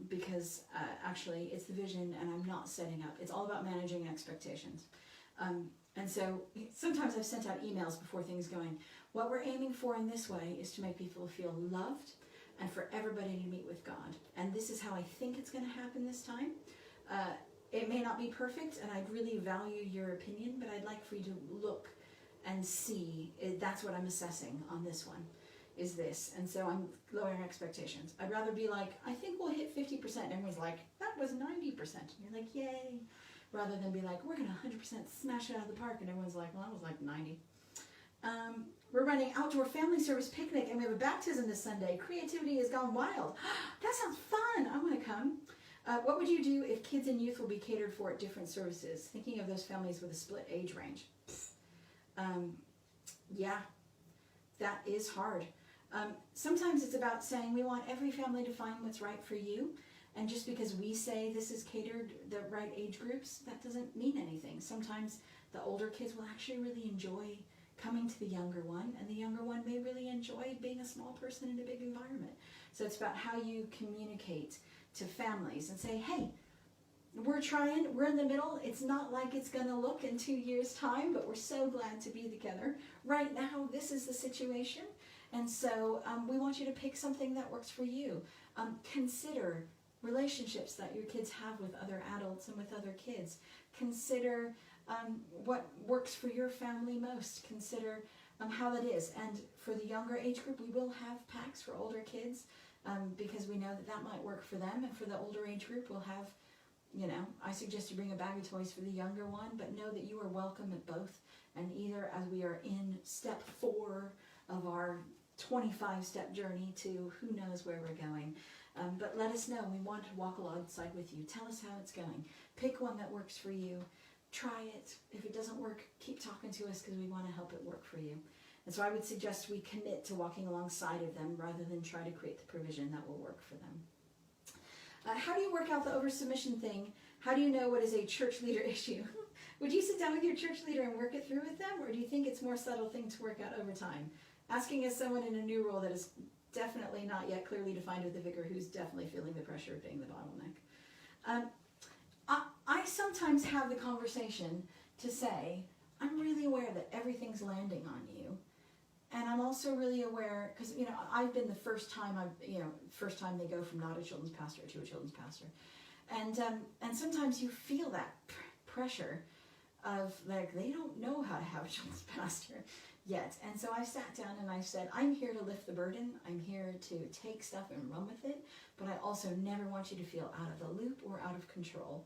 Because actually it's the vision, and I'm not setting up. It's all about managing expectations. And so sometimes I've sent out emails before things going, what we're aiming for in this way is to make people feel loved and for everybody to meet with God. And this is how I think it's going to happen this time. It may not be perfect, and I'd really value your opinion, but I'd like for you to look and see. That's what I'm assessing on this one, is this. And so I'm lowering expectations. I'd rather be like, I think we'll hit 50%. And everyone's like, that was 90%. And you're like, yay. Rather than be like, we're going to 100% smash it out of the park. And everyone's like, well, that was like 90. We're running outdoor family service picnic, and we have a baptism this Sunday. Creativity has gone wild. That sounds fun. I want to come. What would you do if kids and youth will be catered for at different services? Thinking of those families with a split age range. Yeah, that is hard. Sometimes it's about saying we want every family to find what's right for you. And just because we say this is catered the right age groups, that doesn't mean anything. Sometimes the older kids will actually really enjoy coming to the younger one, and the younger one may really enjoy being a small person in a big environment. So it's about how you communicate to families and say, hey, we're trying, we're in the middle. It's not like it's going to look in 2 years' time, but we're so glad to be together. Right now, this is the situation. And so we want you to pick something that works for you. Consider relationships that your kids have with other adults and with other kids. Consider what works for your family most. Consider how that is. And for the younger age group, we will have packs for older kids because we know that that might work for them. And for the older age group, we'll have, I suggest you bring a bag of toys for the younger one, but know that you are welcome at both. And either as we are in step 4 of our 25-step journey to who knows where we're going. But let us know. We want to walk alongside with you. Tell us how it's going. Pick one that works for you. Try it. If it doesn't work, keep talking to us because we want to help it work for you. And so I would suggest we commit to walking alongside of them rather than try to create the provision that will work for them. How do you work out the over-submission thing? How do you know what is a church leader issue? Would you sit down with your church leader and work it through with them, or do you think it's a more subtle thing to work out over time? Asking as someone in a new role that is definitely not yet clearly defined with the vicar who's definitely feeling the pressure of being the bottleneck. I sometimes have the conversation to say, I'm really aware that everything's landing on you. And I'm also really aware, because, I've been the first time they go from not a children's pastor to a children's pastor. And sometimes you feel that pressure of, like, they don't know how to have a children's pastor yet. And so I sat down and I said, I'm here to lift the burden. I'm here to take stuff and run with it. But I also never want you to feel out of the loop or out of control.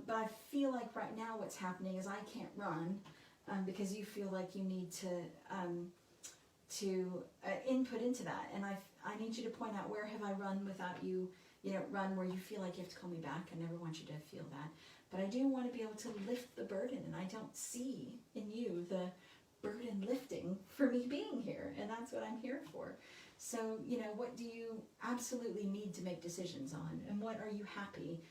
But I feel like right now what's happening is I can't run because you feel like you need to input into that. And I need you to point out, where have I run without you run where you feel like you have to call me back. I never want you to feel that. But I do want to be able to lift the burden, and I don't see in you the burden lifting for me being here, and that's what I'm here for. So, what do you absolutely need to make decisions on, and what are you happy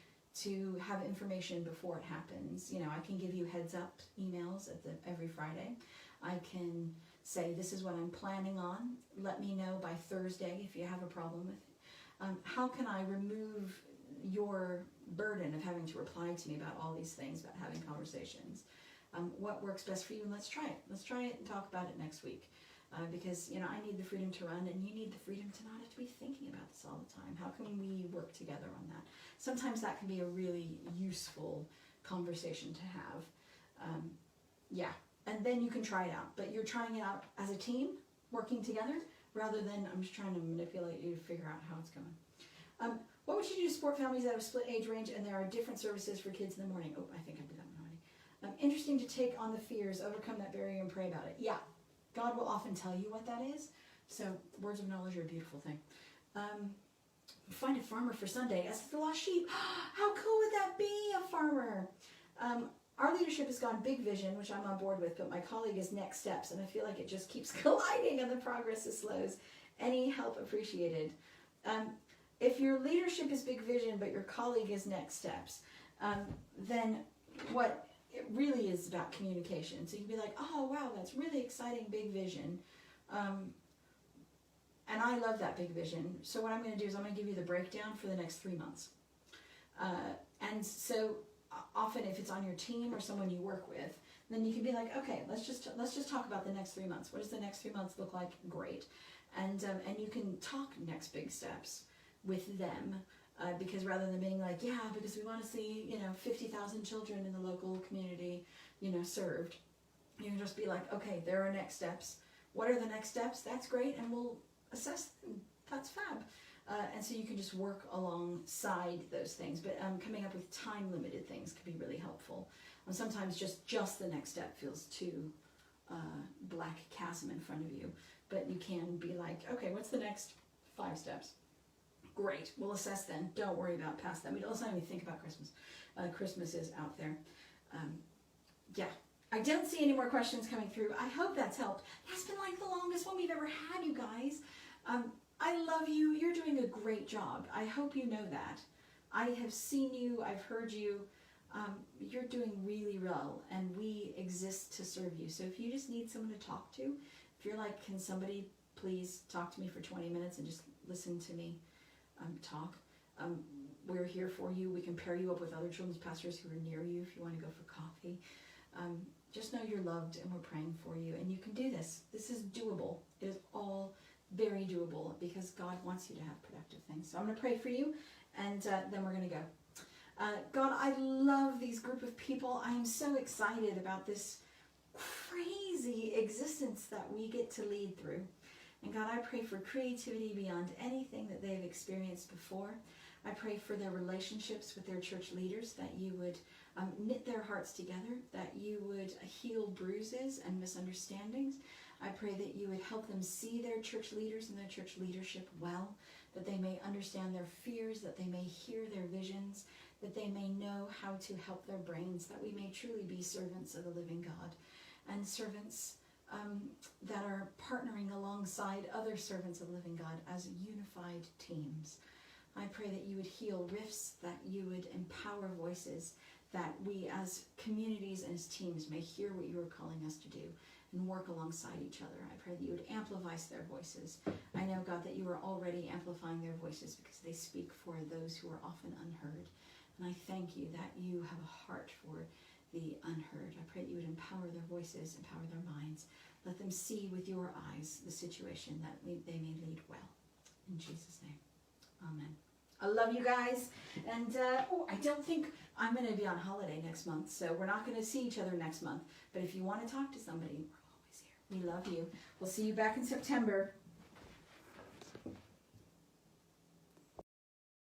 to have information before it happens? I can give you heads up emails every Friday. I can say, this is what I'm planning on. Let me know by Thursday if you have a problem with it. How can I remove your burden of having to reply to me about all these things, about having conversations? What works best for you? And let's try it. Let's try it and talk about it next week. Because, I need the freedom to run, and you need the freedom to not have to be thinking about this all the time. How can we work together on that? Sometimes that can be a really useful conversation to have. And then you can try it out. But you're trying it out as a team, working together, rather than I'm just trying to manipulate you to figure out how it's going. What would you do to support families that have split age range and there are different services for kids in the morning? Oh, I think I did that one already. Interesting to take on the fears, overcome that barrier, and pray about it. Yeah, God will often tell you what that is. So words of knowledge are a beautiful thing. Find a farmer for Sunday as the lost sheep. How cool would that be, a farmer? Our leadership has gone big vision, which I'm on board with, but my colleague is next steps, and I feel like it just keeps colliding and the progress is slows. Any help appreciated. If your leadership is big vision, but your colleague is next steps, then what it really is about communication. So you'd be like, oh, wow, that's really exciting, big vision. And I love that big vision. So what I'm going to do is I'm going to give you the breakdown for the next 3 months. And so often if it's on your team or someone you work with, then you can be like, okay, let's just talk about the next 3 months. What does the next 3 months look like? Great. And you can talk next big steps with them. Because rather than being like, yeah, because we want to see, 50,000 children in the local community, served, you can just be like, okay, there are next steps. What are the next steps? That's great, and we'll assess them. That's fab. And so you can just work alongside those things. But coming up with time-limited things can be really helpful. Sometimes just the next step feels too black chasm in front of you. But you can be like, okay, what's the next 5 steps? Great, we'll assess then. Don't worry about past that. Let's not even think about Christmas. Christmas is out there. I don't see any more questions coming through. I hope that's helped. That's been like the longest one we've ever had, you guys. I love you. You're doing a great job. I hope you know that. I have seen you. I've heard you. You're doing really well, and we exist to serve you. So if you just need someone to talk to, if you're like, can somebody please talk to me for 20 minutes and just listen to me talk. We're here for you. We can pair you up with other children's pastors who are near you if you want to go for coffee. Just know you're loved, and we're praying for you, and you can do this. This is doable. It is all very doable because God wants you to have productive things. So I'm going to pray for you, and then we're going to go. God, I love these group of people. I am so excited about this crazy existence that we get to lead through. And God, I pray for creativity beyond anything that they've experienced before. I pray for their relationships with their church leaders, that you would knit their hearts together, that you would heal bruises and misunderstandings. I pray that you would help them see their church leaders and their church leadership well, that they may understand their fears, that they may hear their visions, that they may know how to help their brains, that we may truly be servants of the living God, and servants that are partnering alongside other servants of the living God as unified teams. I pray that you would heal rifts, that you would empower voices, that we as communities and as teams may hear what you are calling us to do and work alongside each other. I pray that you would amplify their voices. I know, God, that you are already amplifying their voices because they speak for those who are often unheard. And I thank you that you have a heart for the unheard. I pray that you would empower their voices, empower their minds. Let them see with your eyes the situation that they may lead well. In Jesus' name, amen. I love you guys. And I don't think I'm going to be on holiday next month, so we're not going to see each other next month. But if you want to talk to somebody, we're always here. We love you. We'll see you back in September.